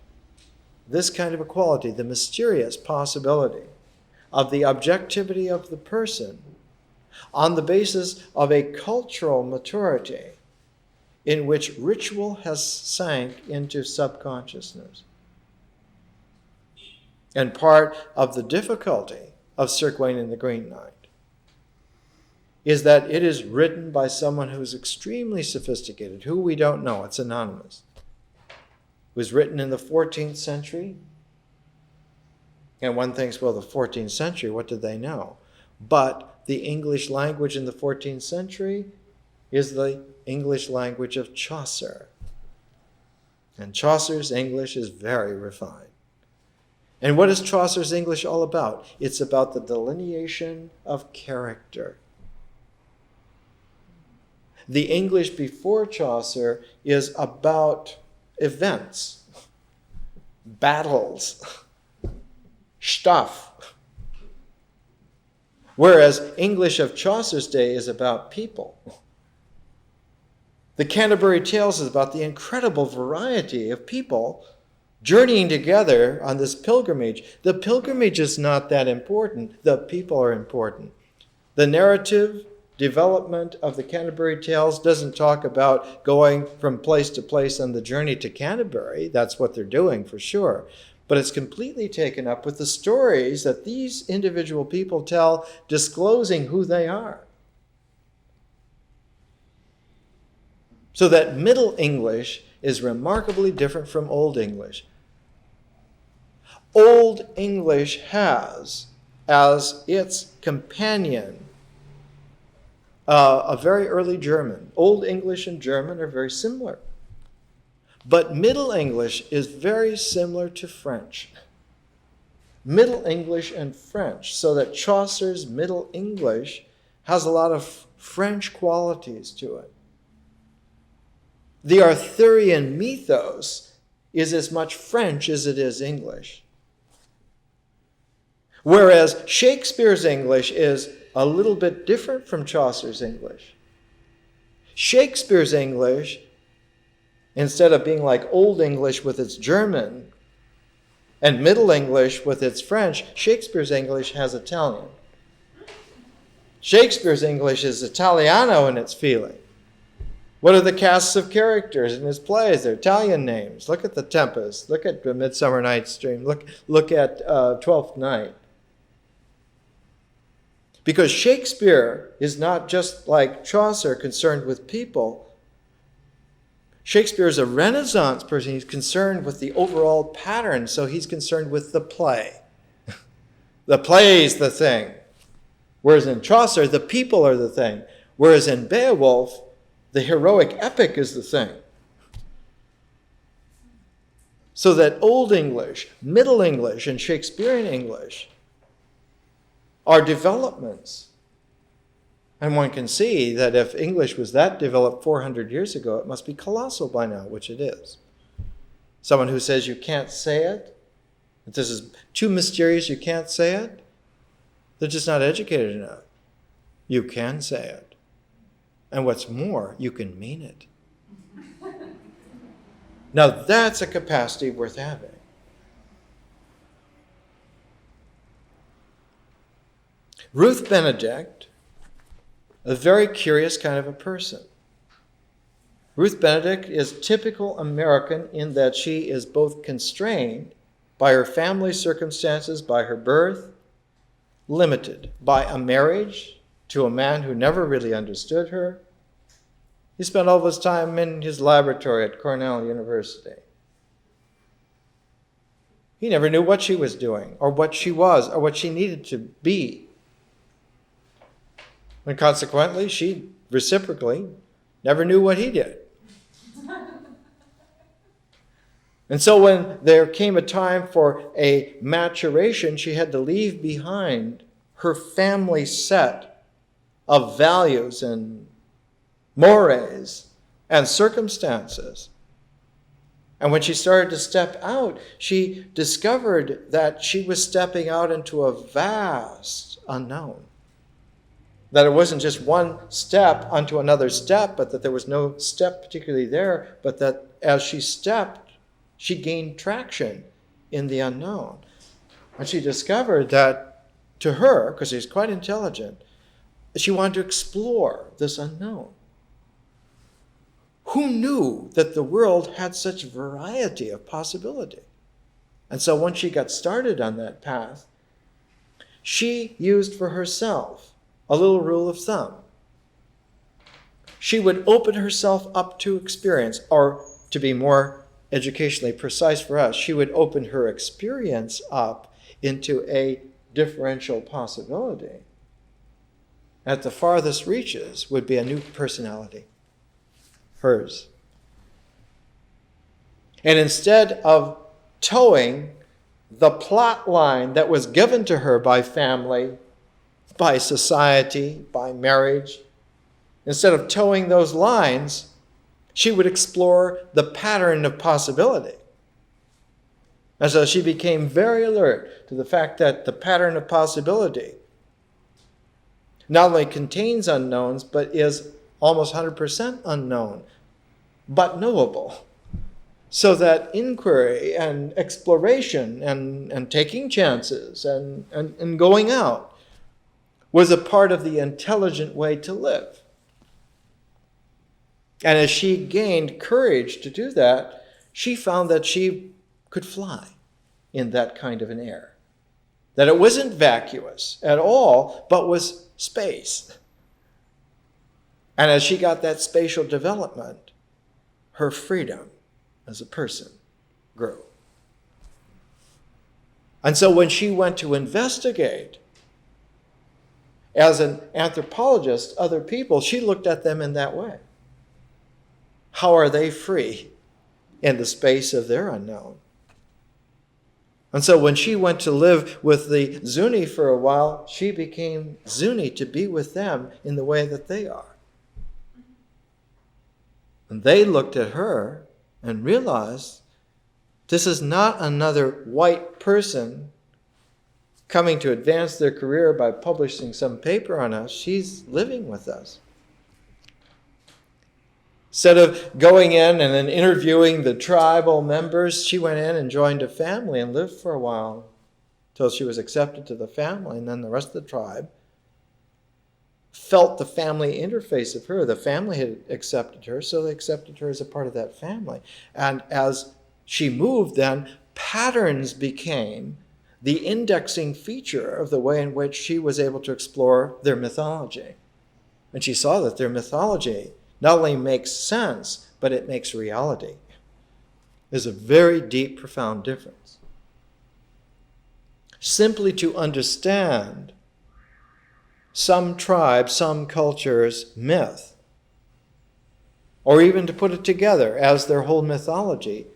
this kind of equality, the mysterious possibility of the objectivity of the person on the basis of a cultural maturity in which ritual has sank into subconsciousness. And part of the difficulty of Sir Gawain and the Green Knight is that it is written by someone who is extremely sophisticated, who we don't know, it's anonymous. It was written in the 14th century. And one thinks, well, the 14th century, what did they know? But the English language in the 14th century is the English language of Chaucer. And Chaucer's English is very refined. And what is Chaucer's English all about? It's about the delineation of character. The English before Chaucer is about events, battles, stuff. Whereas English of Chaucer's day is about people. The Canterbury Tales is about the incredible variety of people journeying together on this pilgrimage. The pilgrimage is not that important. The people are important. The narrative development of the Canterbury Tales doesn't talk about going from place to place on the journey to Canterbury. That's what they're doing for sure. But it's completely taken up with the stories that these individual people tell, disclosing who they are. So that Middle English is remarkably different from Old English. Old English has as its companion a very early German. Old English and German are very similar. But Middle English is very similar to French. Middle English and French, so that Chaucer's Middle English has a lot of French qualities to it. The Arthurian mythos is as much French as it is English. Whereas Shakespeare's English is a little bit different from Chaucer's English. Shakespeare's English, instead of being like Old English with its German and Middle English with its French, Shakespeare's English has Italian. Shakespeare's English is Italiano in its feeling. What are the casts of characters in his plays? They're Italian names. Look at The Tempest. Look at Midsummer Night's Dream. Look at Twelfth Night. Because Shakespeare is not just like Chaucer concerned with people. Shakespeare is a Renaissance person. He's concerned with the overall pattern, so he's concerned with the play. The play is the thing. Whereas in Chaucer, the people are the thing. Whereas in Beowulf, the heroic epic is the thing. So that Old English, Middle English, and Shakespearean English are developments. And one can see that if English was that developed 400 years ago, it must be colossal by now, which it is. Someone who says you can't say it, that this is too mysterious, you can't say it, they're just not educated enough. You can say it. And what's more, you can mean it. Now that's a capacity worth having. Ruth Benedict, a very curious kind of a person. Ruth Benedict is typical American in that she is both constrained by her family circumstances, by her birth, limited by a marriage to a man who never really understood her. He spent all of his time in his laboratory at Cornell University. He never knew what she was doing, or what she was, or what she needed to be. And consequently, she reciprocally never knew what he did. And so when there came a time for a maturation, she had to leave behind her family set of values and mores and circumstances. And when she started to step out, she discovered that she was stepping out into a vast unknown. That it wasn't just one step onto another step, but that there was no step particularly there, but that as she stepped, she gained traction in the unknown. And she discovered that to her, because she's quite intelligent, she wanted to explore this unknown. Who knew that the world had such variety of possibility? And so once she got started on that path, she used for herself a little rule of thumb. She would open herself up to experience, or to be more educationally precise for us, she would open her experience up into a differential possibility. At the farthest reaches would be a new personality, hers. And instead of towing the plot line that was given to her by family, by society, by marriage, instead of towing those lines, she would explore the pattern of possibility. And so she became very alert to the fact that the pattern of possibility not only contains unknowns, but is almost 100% unknown, but knowable. So that inquiry and exploration and taking chances and going out was a part of the intelligent way to live. And as she gained courage to do that, she found that she could fly in that kind of an air. That it wasn't vacuous at all, but was space. And as she got that spatial development, her freedom as a person grew. And so when she went to investigate, as an anthropologist, other people, she looked at them in that way. How are they free in the space of their unknown? And so when she went to live with the Zuni for a while, she became Zuni to be with them in the way that they are. And they looked at her and realized this is not another white person coming to advance their career by publishing some paper on us. She's living with us. Instead of going in and then interviewing the tribal members, she went in and joined a family and lived for a while until she was accepted to the family. And then the rest of the tribe felt the family interface of her. The family had accepted her, so they accepted her as a part of that family. And as she moved, then patterns became the indexing feature of the way in which she was able to explore their mythology. And she saw that their mythology not only makes sense, but it makes reality. There's a very deep, profound difference. Simply to understand some tribe, some culture's myth, or even to put it together as their whole mythology,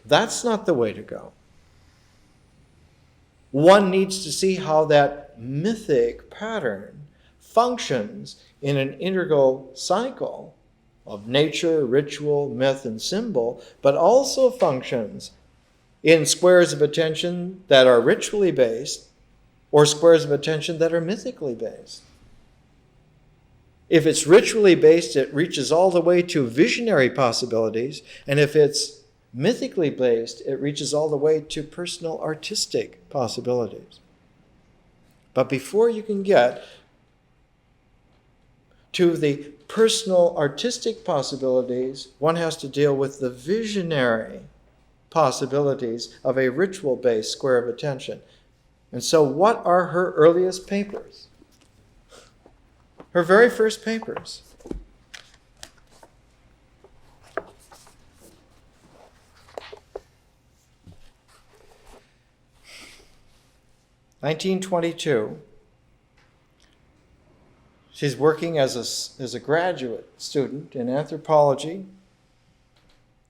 that's not the way to go. One needs to see how that mythic pattern functions in an integral cycle of nature, ritual, myth, and symbol, but also functions in squares of attention that are ritually based or squares of attention that are mythically based. If it's ritually based, it reaches all the way to visionary possibilities, and if it's mythically based, it reaches all the way to personal artistic possibilities. But before you can get To the personal artistic possibilities, one has to deal with the visionary possibilities of a ritual-based square of attention. And so what are her earliest papers? Her very first papers. (1922). She's working as a graduate student in anthropology.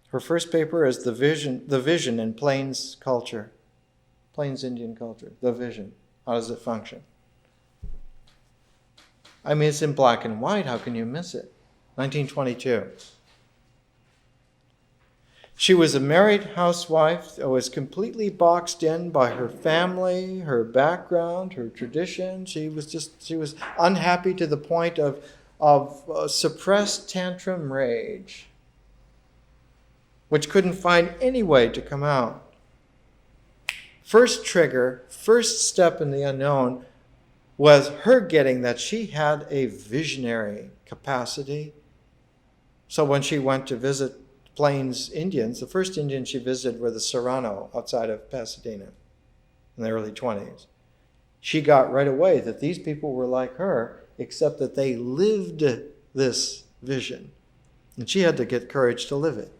Her first paper is The Vision in Plains Culture, Plains Indian Culture, The Vision. How does it function? I mean, it's in black and white. How can you miss it? 1922. She was a married housewife that was completely boxed in by her family, her background, her tradition. She was unhappy to the point of suppressed tantrum rage, which couldn't find any way to come out. First trigger, first step in the unknown was her getting that she had a visionary capacity. So when she went to visit Plains Indians, the first Indians she visited were the Serrano outside of Pasadena in the early 20s. She got right away that these people were like her, except that they lived this vision. And she had to get courage to live it,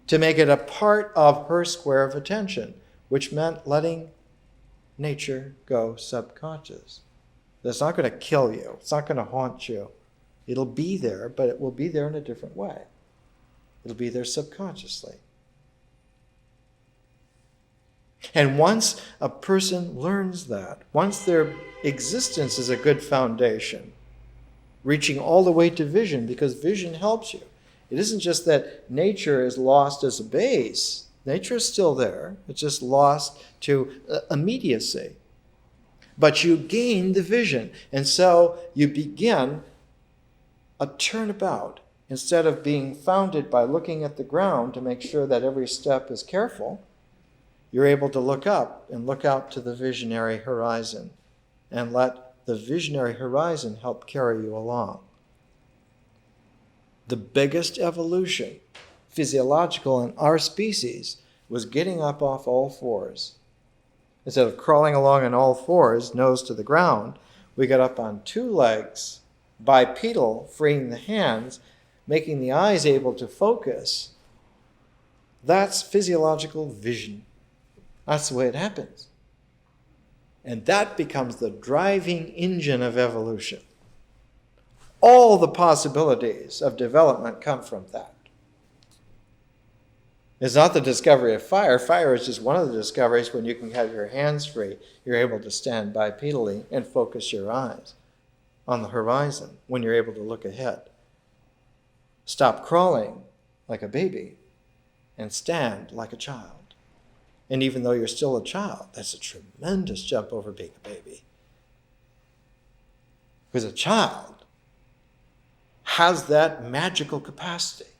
to make it a part of her square of attention, which meant letting nature go subconscious. That's not going to kill you. It's not going to haunt you. It'll be there, but it will be there in a different way. It'll be there subconsciously. And once a person learns that, once their existence is a good foundation, reaching all the way to vision, because vision helps you. It isn't just that nature is lost as a base. Nature is still there. It's just lost to immediacy. But you gain the vision. And so you begin a turnabout. Instead of being founded by looking at the ground to make sure that every step is careful, you're able to look up and look out to the visionary horizon and let the visionary horizon help carry you along. The biggest evolution, physiological in our species, was getting up off all fours. Instead of crawling along on all fours, nose to the ground, we got up on two legs, bipedal, freeing the hands, making the eyes able to focus. That's physiological vision. That's the way it happens. And that becomes the driving engine of evolution. All the possibilities of development come from that. It's not the discovery of fire. Fire is just one of the discoveries. When you can have your hands free, you're able to stand bipedally and focus your eyes on the horizon when you're able to look ahead. Stop crawling like a baby and stand like a child. And even though you're still a child, that's a tremendous jump over being a baby. Because a child has that magical capacity,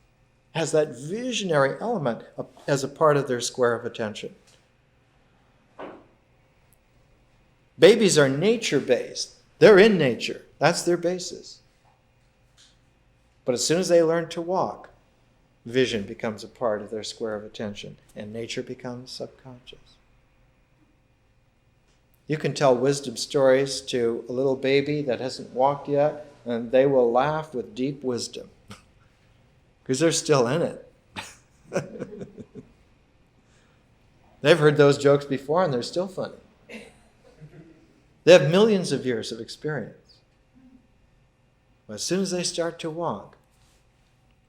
has that visionary element as a part of their square of attention. Babies are nature-based. They're in nature. That's their basis. But as soon as they learn to walk, vision becomes a part of their square of attention, and nature becomes subconscious. You can tell wisdom stories to a little baby that hasn't walked yet, and they will laugh with deep wisdom because they're still in it. They've heard those jokes before, and they're still funny. They have millions of years of experience. But as soon as they start to walk,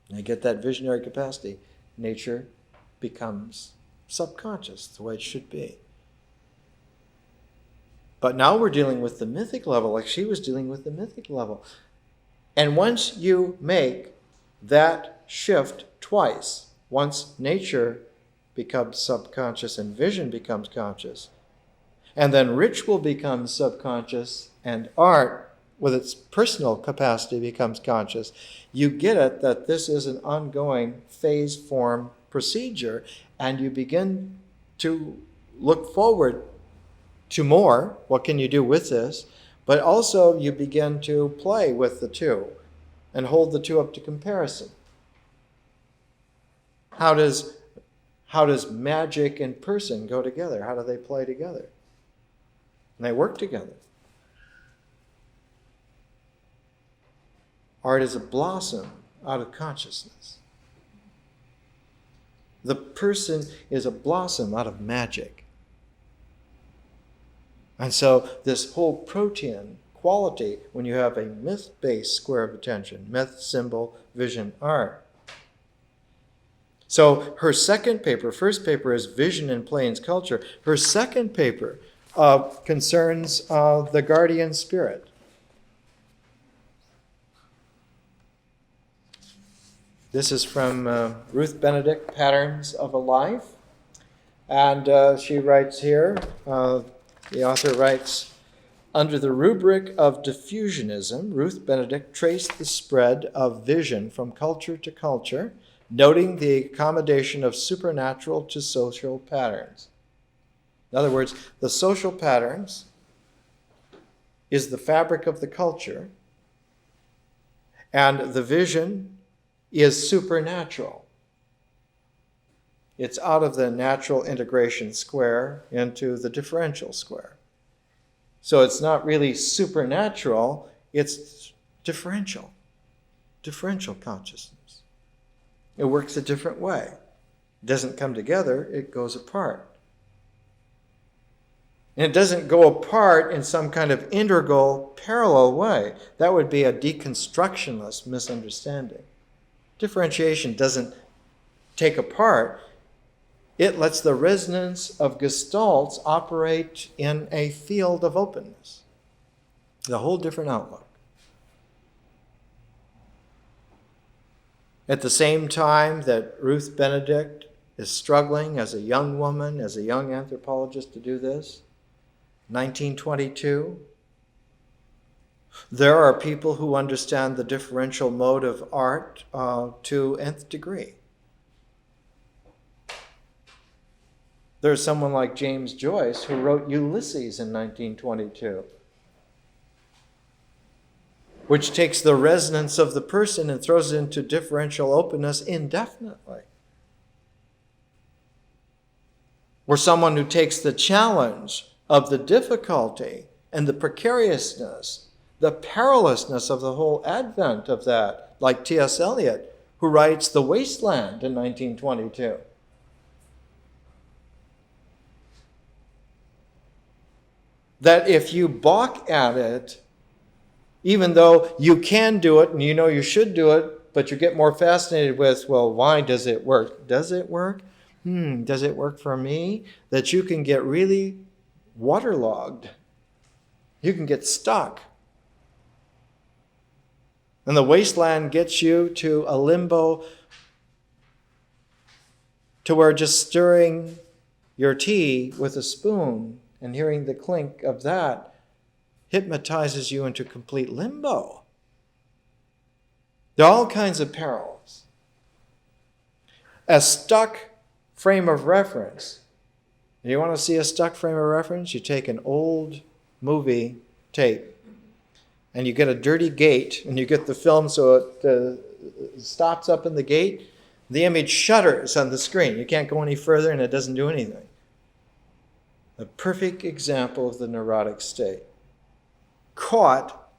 they get that visionary capacity, nature becomes subconscious, the way it should be. But now we're dealing with the mythic level, like she was dealing with the mythic level. And once you make that shift twice, once nature becomes subconscious and vision becomes conscious, and then ritual becomes subconscious and art with its personal capacity becomes conscious, you get it that this is an ongoing phase form procedure, and you begin to look forward to more. What can you do with this? But also you begin to play with the two and hold the two up to comparison. How does magic and person go together? How do they play together? And they work together. Art is a blossom out of consciousness. The person is a blossom out of magic. And so this whole protean quality, when you have a myth-based square of attention, myth, symbol, vision, art. So her second paper, first paper is Vision in Plains Culture. Her second paper concerns the guardian spirit. This is from Ruth Benedict, Patterns of a Life. And she writes here, the author writes, under the rubric of diffusionism, Ruth Benedict traced the spread of vision from culture to culture, noting the accommodation of supernatural to social patterns. In other words, the social patterns is the fabric of the culture, and the vision is supernatural. It's out of the natural integration square into the differential square. So it's not really supernatural, it's differential consciousness. It works a different way. It doesn't come together, it goes apart. And it doesn't go apart in some kind of integral, parallel way. That would be a deconstructionist misunderstanding. Differentiation doesn't take apart. It lets the resonance of gestalts operate in a field of openness. A whole different outlook. At the same time that Ruth Benedict is struggling as a young woman, as a young anthropologist to do this, 1922, there are people who understand the differential mode of art to nth degree. There's someone like James Joyce who wrote Ulysses in 1922, which takes the resonance of the person and throws it into differential openness indefinitely. Or someone who takes the challenge of the difficulty and the precariousness, the perilousness of the whole advent of that, like T.S. Eliot, who writes The Wasteland in 1922. That if you balk at it, even though you can do it and you know you should do it, but you get more fascinated with, well, why does it work? Does it work? Does it work for me? That you can get really waterlogged. You can get stuck. And the wasteland gets you to a limbo to where just stirring your tea with a spoon and hearing the clink of that hypnotizes you into complete limbo. There are all kinds of perils. A stuck frame of reference. You want to see a stuck frame of reference? You take an old movie tape and you get a dirty gate and you get the film so it stops up in the gate. The image shudders on the screen. You can't go any further and it doesn't do anything. A perfect example of the neurotic state. Caught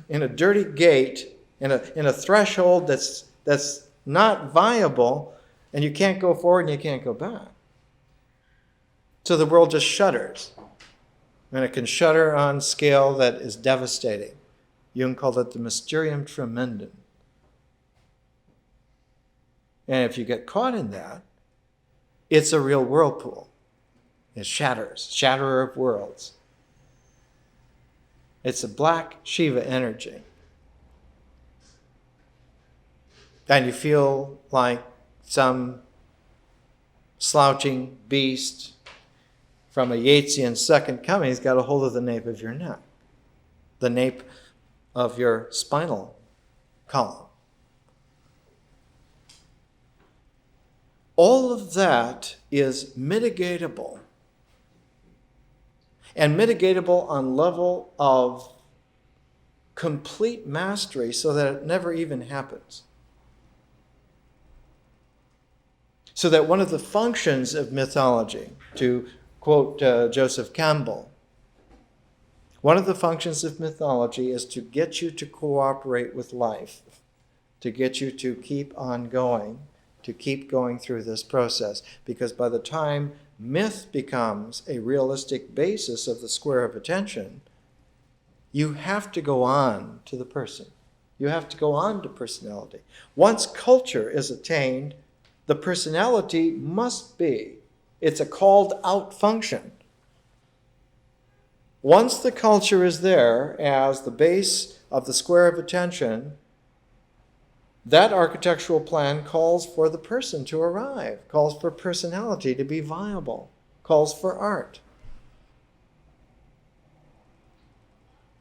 in a dirty gate, in a threshold that's not viable, and you can't go forward and you can't go back. So the world just shudders. And it can shudder on scale that is devastating. Jung called it the mysterium tremendum. And if you get caught in that, it's a real whirlpool. It shatters, shatterer of worlds. It's a black Shiva energy. And you feel like some slouching beast from a Yeatsian second coming has got a hold of the nape of your neck, the nape of your spinal column. All of that is mitigatable. and mitigatable on level of complete mastery so that it never even happens. So that one of the functions of mythology, to quote Joseph Campbell, one of the functions of mythology is to get you to cooperate with life, to get you to keep on going, to keep going through this process. Because by the time myth becomes a realistic basis of the square of attention, you have to go on to the person. You have to go on to personality. Once culture is attained, the personality must be. It's a called out function. Once the culture is there as the base of the square of attention, that architectural plan calls for the person to arrive, calls for personality to be viable, calls for art.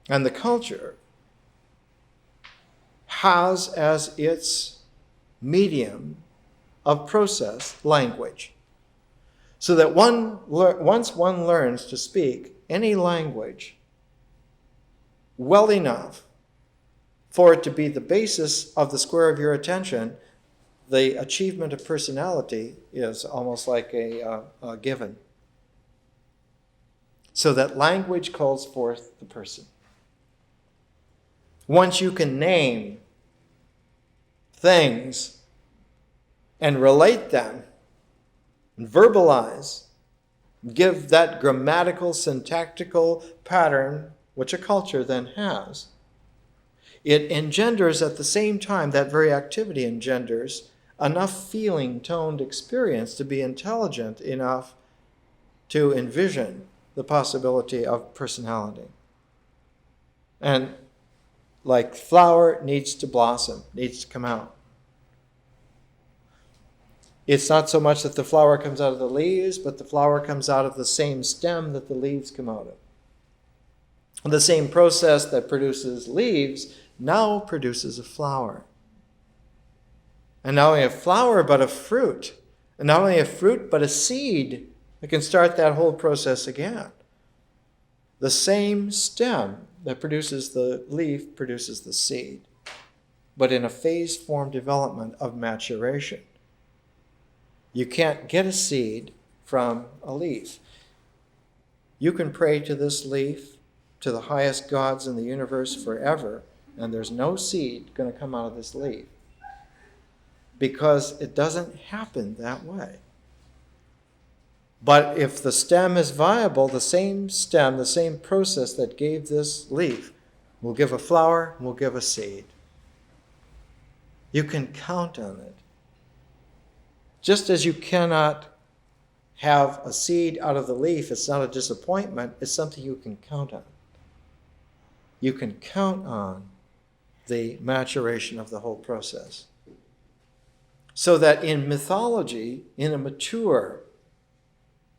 And the culture has as its medium of process language. So that once one learns to speak any language well enough for it to be the basis of the square of your attention, the achievement of personality is almost like a given. So that language calls forth the person. Once you can name things and relate them, and verbalize, give that grammatical, syntactical pattern, which a culture then has, it engenders at the same time, that very activity engenders enough feeling, toned experience to be intelligent enough to envision the possibility of personality. And like flower needs to blossom, needs to come out. It's not so much that the flower comes out of the leaves, but the flower comes out of the same stem that the leaves come out of. And the same process that produces leaves now produces a flower. And not only a flower, but a fruit. And not only a fruit, but a seed that can start that whole process again. The same stem that produces the leaf produces the seed, but in a phase form development of maturation. You can't get a seed from a leaf. You can pray to this leaf, to the highest gods in the universe forever, and there's no seed going to come out of this leaf, because it doesn't happen that way. But if the stem is viable, the same stem, the same process that gave this leaf will give a flower, will give a seed. You can count on it. Just as you cannot have a seed out of the leaf, it's not a disappointment, it's something you can count on. You can count on the maturation of the whole process. So that in mythology, in a mature,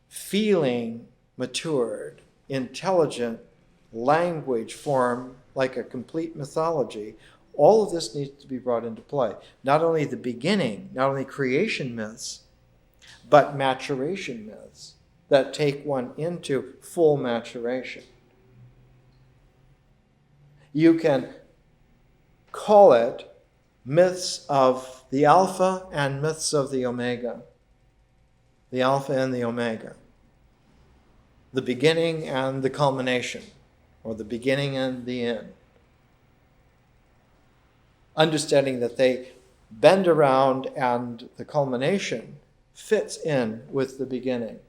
feeling matured, intelligent language form, like a complete mythology, all of this needs to be brought into play. Not only the beginning, not only creation myths, but maturation myths that take one into full maturation. You can call it myths of the Alpha and myths of the Omega. The Alpha and the Omega. The beginning and the culmination, or the beginning and the end. Understanding that they bend around and the culmination fits in with the beginning.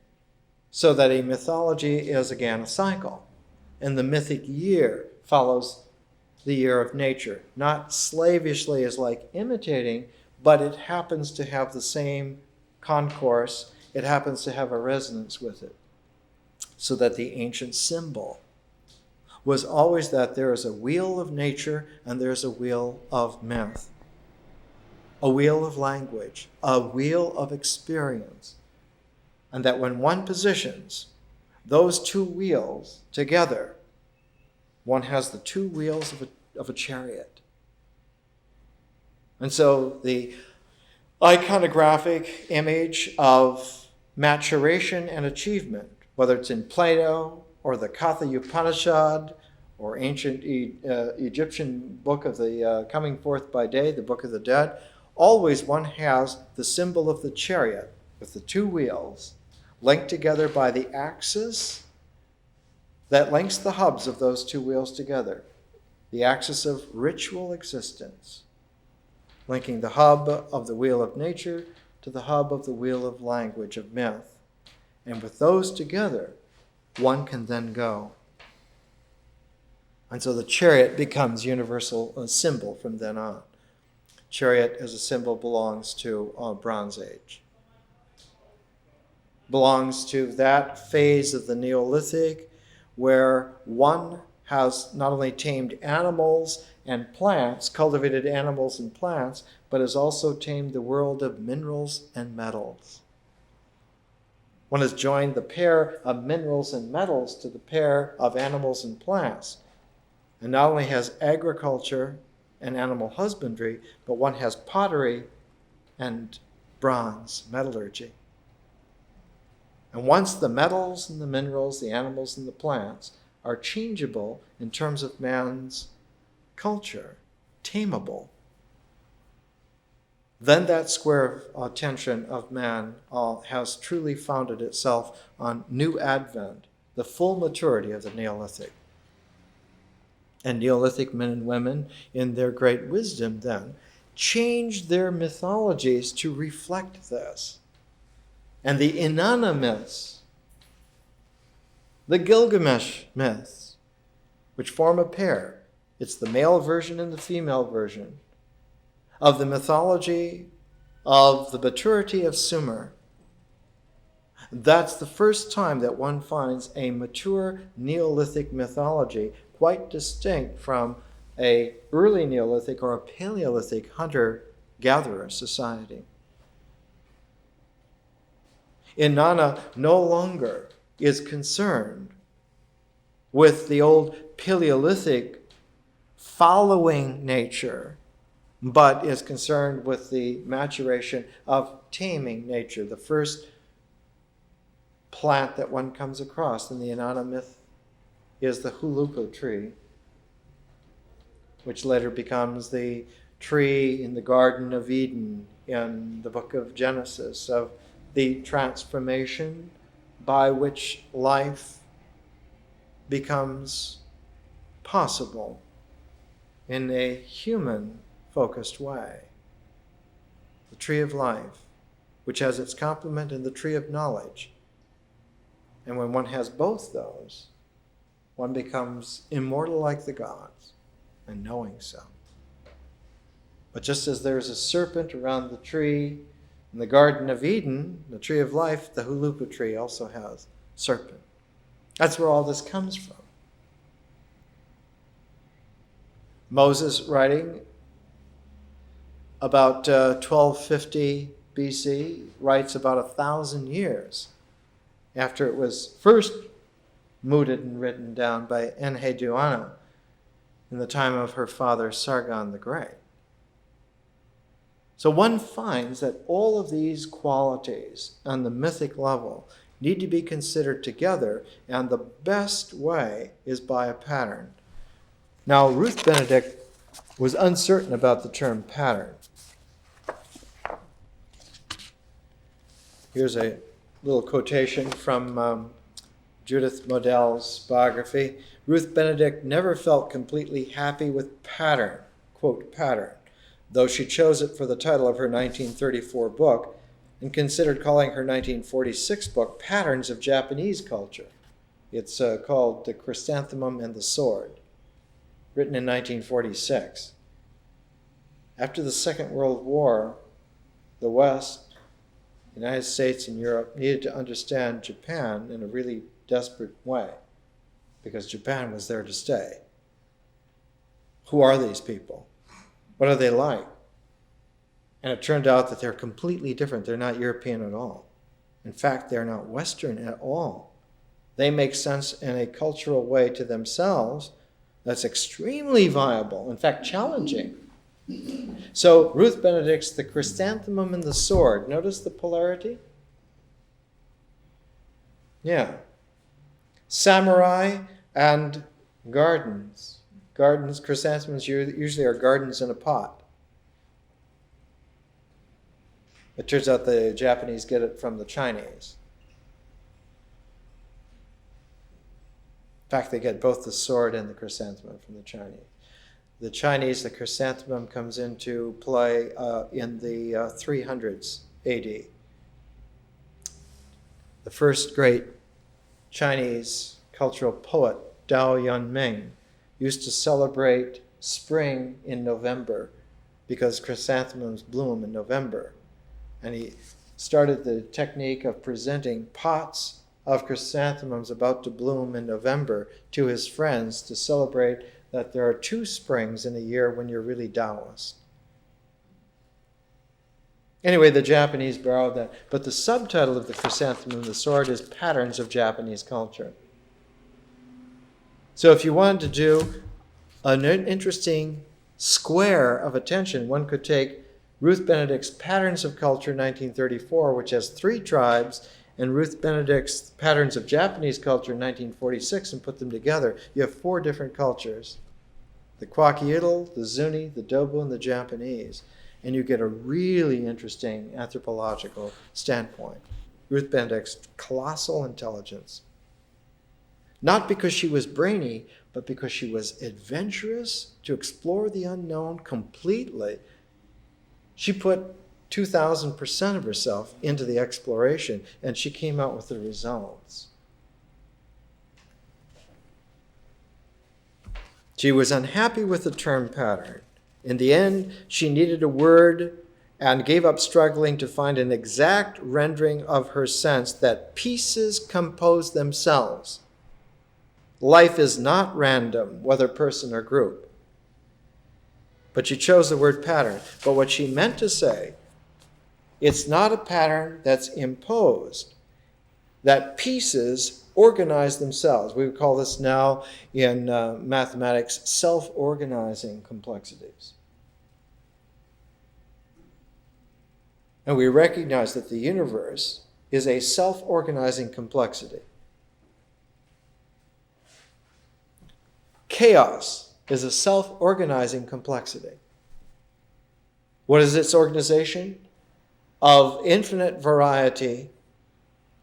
So that a mythology is again a cycle. And the mythic year follows the year of nature. Not slavishly as like imitating, but it happens to have the same concourse. It happens to have a resonance with it. So that the ancient symbol was always that there is a wheel of nature and there's a wheel of myth. A wheel of language, a wheel of experience. And that when one positions those two wheels together, one has the two wheels of a chariot. And so the iconographic image of maturation and achievement, whether it's in Plato or the Katha Upanishad, or ancient Egyptian book of the coming forth by day, the Book of the Dead, always one has the symbol of the chariot with the two wheels linked together by the axis that links the hubs of those two wheels together, the axis of ritual existence, linking the hub of the wheel of nature to the hub of the wheel of language, of myth. And with those together, one can then go. And so the chariot becomes universal, a symbol from then on. Chariot as a symbol belongs to Bronze Age. Belongs to that phase of the Neolithic where one has not only tamed animals and plants, cultivated animals and plants, but has also tamed the world of minerals and metals. One has joined the pair of minerals and metals to the pair of animals and plants. And not only has agriculture and animal husbandry, but one has pottery and bronze metallurgy. And once the metals and the minerals, the animals and the plants are changeable in terms of man's culture, tameable, then that square of tension of man has truly founded itself on new advent, the full maturity of the Neolithic. And Neolithic men and women, in their great wisdom then, changed their mythologies to reflect this. And the Inanna myths, the Gilgamesh myths, which form a pair, it's the male version and the female version, of the mythology of the maturity of Sumer. That's the first time that one finds a mature Neolithic mythology quite distinct from an early Neolithic or a Paleolithic hunter-gatherer society. Inanna no longer is concerned with the old Paleolithic following nature, but is concerned with the maturation of taming nature. The first plant that one comes across in the Inanna myth is the huluku tree, which later becomes the tree in the Garden of Eden in the book of Genesis, of the transformation by which life becomes possible in a human-focused way. The tree of life, which has its complement in the tree of knowledge. And when one has both those, one becomes immortal like the gods, and knowing so. But just as there's a serpent around the tree in the Garden of Eden, the tree of life, the huluku tree also has serpent. That's where all this comes from. Moses, writing about 1250 BC, writes about 1,000 years after it was first mooted and written down by Enheduanna in the time of her father Sargon the Great. So one finds that all of these qualities on the mythic level need to be considered together, and the best way is by a pattern. Now, Ruth Benedict was uncertain about the term pattern. Here's a little quotation from Judith Modell's biography. Ruth Benedict never felt completely happy with pattern, quote, pattern, though she chose it for the title of her 1934 book and considered calling her 1946 book Patterns of Japanese Culture. It's called The Chrysanthemum and the Sword, written in 1946. After the Second World War, the West, the United States and Europe, needed to understand Japan in a really desperate way, because Japan was there to stay. Who are these people? What are they like? And it turned out that they're completely different. They're not European at all. In fact, they're not Western at all. They make sense in a cultural way to themselves that's extremely viable, in fact, challenging. So Ruth Benedict's The Chrysanthemum and the Sword. Notice the polarity? Yeah. Samurai and gardens. Gardens, chrysanthemums usually are gardens in a pot. It turns out the Japanese get it from the Chinese. In fact, they get both the sword and the chrysanthemum from the Chinese. The Chinese, the chrysanthemum comes into play in the 300s AD. The first great Chinese cultural poet, Dao Yunming, used to celebrate spring in November because chrysanthemums bloom in November. And he started the technique of presenting pots of chrysanthemums about to bloom in November to his friends to celebrate that there are 2 springs in a year when you're really Taoist. Anyway, the Japanese borrowed that. But the subtitle of the chrysanthemum and the sword is Patterns of Japanese Culture. So if you wanted to do an interesting square of attention, one could take Ruth Benedict's Patterns of Culture, 1934, which has 3 tribes, and Ruth Benedict's Patterns of Japanese Culture, 1946, and put them together. You have 4 different cultures: the Kwakiutl, the Zuni, the Dobu, and the Japanese. And you get a really interesting anthropological standpoint. Ruth Benedict's colossal intelligence. Not because she was brainy, but because she was adventurous to explore the unknown completely. She put 2,000% of herself into the exploration, and she came out with the results. She was unhappy with the term pattern. In the end, she needed a word and gave up struggling to find an exact rendering of her sense that pieces compose themselves. Life is not random, whether person or group. But she chose the word pattern. But what she meant to say, it's not a pattern that's imposed, that pieces organize themselves. We would call this now in mathematics self-organizing complexities. And we recognize that the universe is a self-organizing complexity. Chaos is a self-organizing complexity. What is its organization? Of infinite variety,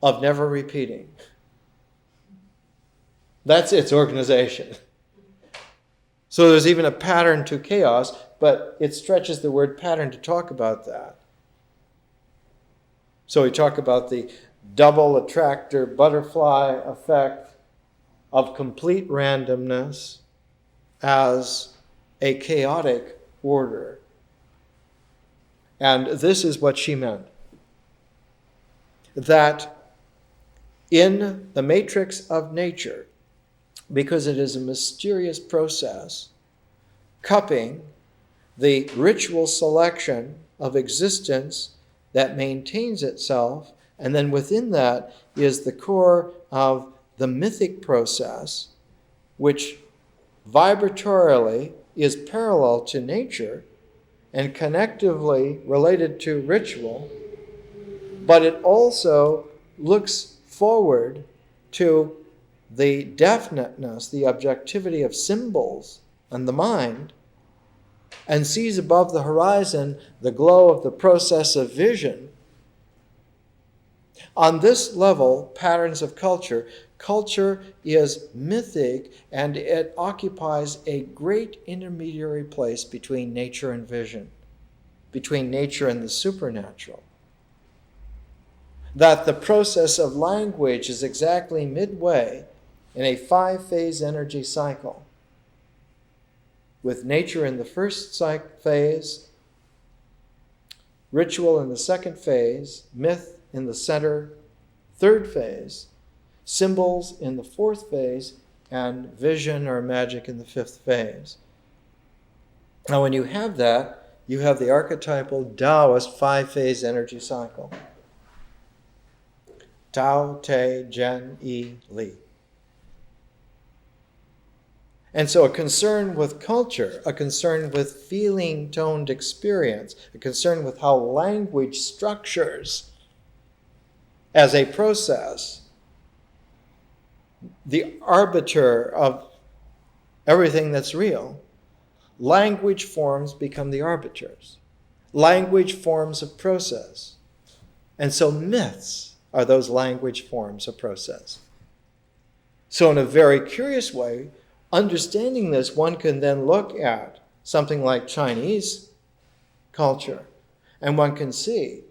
of never repeating. That's its organization. So there's even a pattern to chaos, but it stretches the word pattern to talk about that. So we talk about the double attractor butterfly effect of complete randomness as a chaotic order. And this is what she meant. That in the matrix of nature, because it is a mysterious process, cupping the ritual selection of existence that maintains itself, and then within that is the core of the mythic process, which vibratorily is parallel to nature and connectively related to ritual, but it also looks forward to the definiteness, the objectivity of symbols and the mind, and sees above the horizon the glow of the process of vision. On this level, patterns of culture, culture is mythic, and it occupies a great intermediary place between nature and vision, between nature and the supernatural. That the process of language is exactly midway in a 5-phase energy cycle, with nature in the first phase, ritual in the second phase, myth in the center, third phase, symbols in the fourth phase, and vision or magic in the fifth phase. Now, when you have that, you have the archetypal Taoist 5-phase energy cycle. Tao, Te, Zhen, Yi, Li. And so a concern with culture, a concern with feeling-toned experience, a concern with how language structures as a process the arbiter of everything that's real, language forms become the arbiters. Language forms a process. And so myths are those language forms of process. So in a very curious way, understanding this, one can then look at something like Chinese culture, and one can see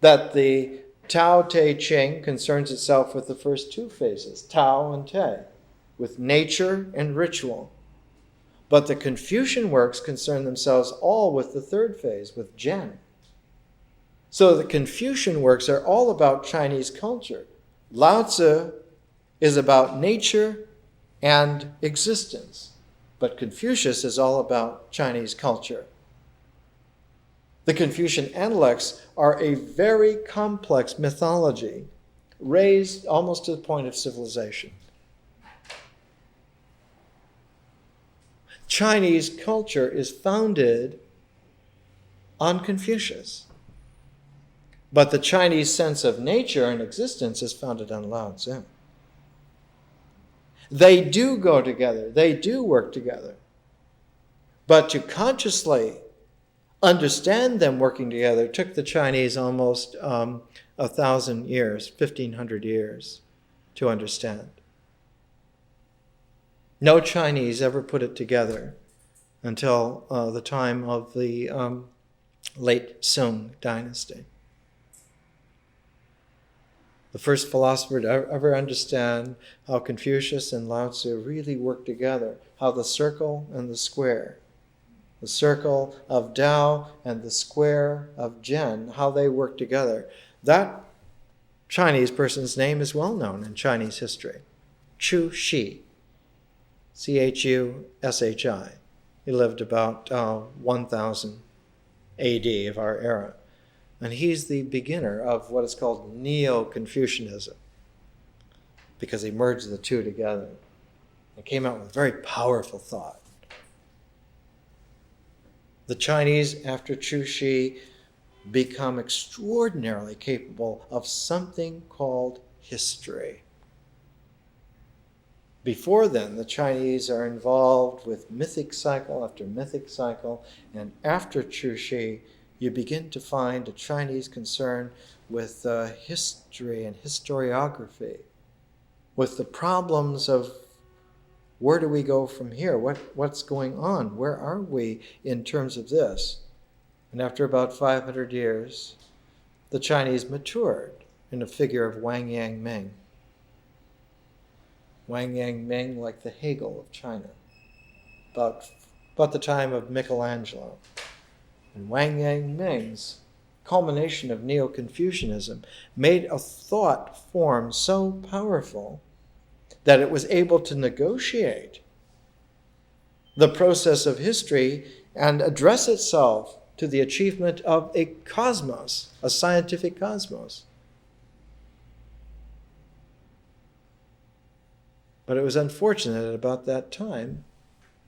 that the Tao Te Ching concerns itself with the first two phases, Tao and Te, with nature and ritual. But the Confucian works concern themselves all with the third phase, with Zhen. So the Confucian works are all about Chinese culture. Lao Tzu is about nature and existence, but Confucius is all about Chinese culture. The Confucian Analects are a very complex mythology, raised almost to the point of civilization. Chinese culture is founded on Confucius, but the Chinese sense of nature and existence is founded on Lao Tzu. They do go together, they do work together, but to consciously understand them working together took the Chinese almost 1,000 years, 1,500 years to understand. No Chinese ever put it together until the time of the late Sung dynasty. The first philosopher to ever understand how Confucius and Lao Tzu really work together, how the circle and the square, the circle of Tao and the square of Zhen, how they work together. That Chinese person's name is well known in Chinese history. Chu Shi, Chushi. He lived about 1000 AD of our era. And he's the beginner of what is called Neo-Confucianism, because he merged the two together and came out with very powerful thought. The Chinese, after Chu Shi, become extraordinarily capable of something called history. Before then, the Chinese are involved with mythic cycle after mythic cycle, and after Chu Shi, you begin to find a Chinese concern with history and historiography, with the problems of where do we go from here? What's going on? Where are we in terms of this? And after about 500 years, the Chinese matured in the figure of Wang Yang Ming. Wang Yang Ming, like the Hegel of China, about the time of Michelangelo. And Wang Yang Ming's culmination of Neo-Confucianism made a thought form so powerful that it was able to negotiate the process of history and address itself to the achievement of a cosmos, a scientific cosmos. But it was unfortunate that about that time,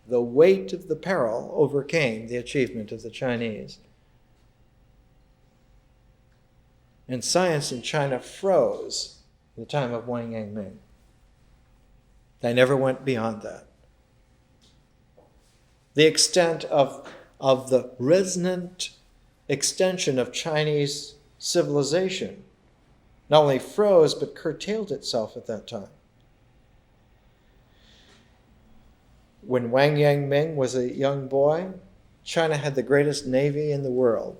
the weight of the peril overcame the achievement of the Chinese. And science in China froze in the time of Wang Yang Ming. They never went beyond that. The extent of the resonant extension of Chinese civilization not only froze, but curtailed itself at that time. When Wang Yang Ming was a young boy, China had the greatest navy in the world.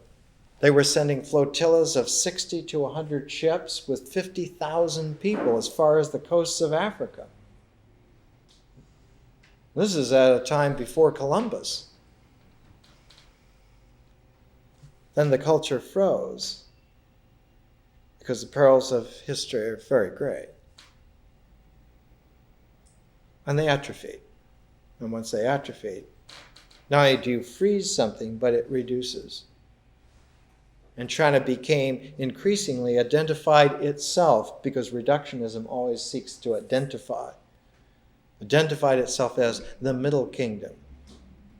They were sending flotillas of 60 to 100 ships with 50,000 people as far as the coasts of Africa. This is at a time before Columbus. Then the culture froze because the perils of history are very great. And they atrophied. And once they atrophied, not only do you freeze something, but it reduces. And China became increasingly identified itself, because reductionism always seeks to identified itself as the Middle Kingdom.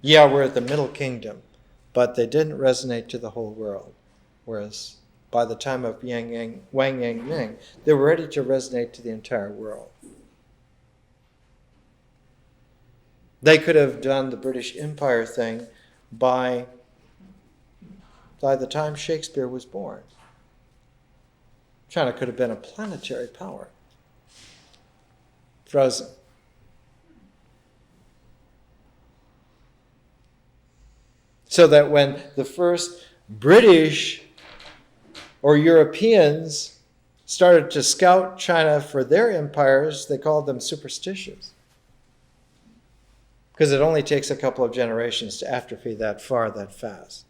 Yeah, we're at the Middle Kingdom, but they didn't resonate to the whole world, whereas by the time of Wang Yang Ming, they were ready to resonate to the entire world. They could have done the British Empire thing by the time Shakespeare was born. China could have been a planetary power. Frozen. So that when the first British or Europeans started to scout China for their empires, they called them superstitious. Because it only takes a couple of generations to atrophy that far, that fast.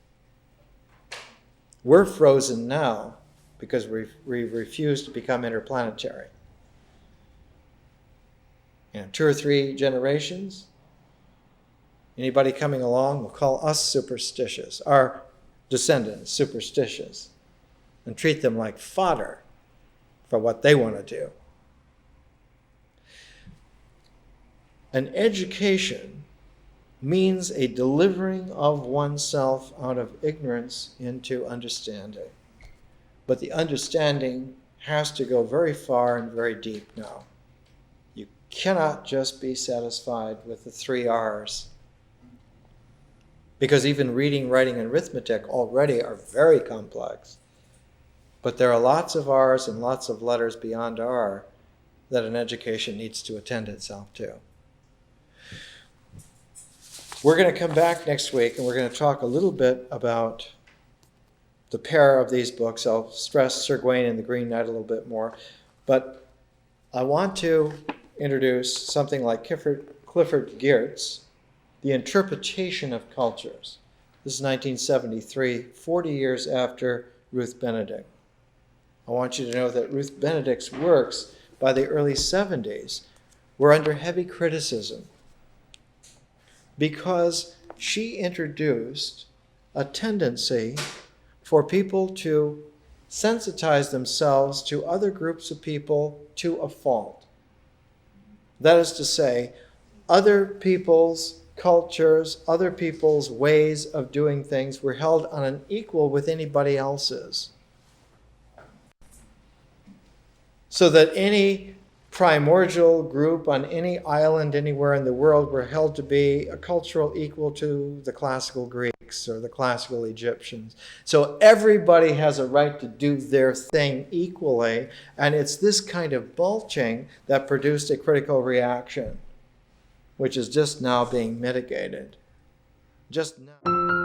We're frozen now because we refuse to become interplanetary. 2 or 3 generations, anybody coming along will call us superstitious, our descendants superstitious, and treat them like fodder for what they want to do. An education means a delivering of oneself out of ignorance into understanding. But the understanding has to go very far and very deep now. You cannot just be satisfied with the 3 R's. Because even reading, writing, and arithmetic already are very complex. But there are lots of R's and lots of letters beyond R that an education needs to attend itself to. We're going to come back next week and we're going to talk a little bit about the pair of these books. I'll stress Sir Gawain and the Green Knight a little bit more. But I want to introduce something like Clifford Geertz, The Interpretation of Cultures. This is 1973, 40 years after Ruth Benedict. I want you to know that Ruth Benedict's works by the early 70s were under heavy criticism because she introduced a tendency for people to sensitize themselves to other groups of people to a fault. That is to say, other people's cultures, other people's ways of doing things were held on an equal with anybody else's. So that any primordial group on any island anywhere in the world were held to be a cultural equal to the classical Greeks or the classical Egyptians. So everybody has a right to do their thing equally, and it's this kind of bulging that produced a critical reaction, which is just now being mitigated. Just now.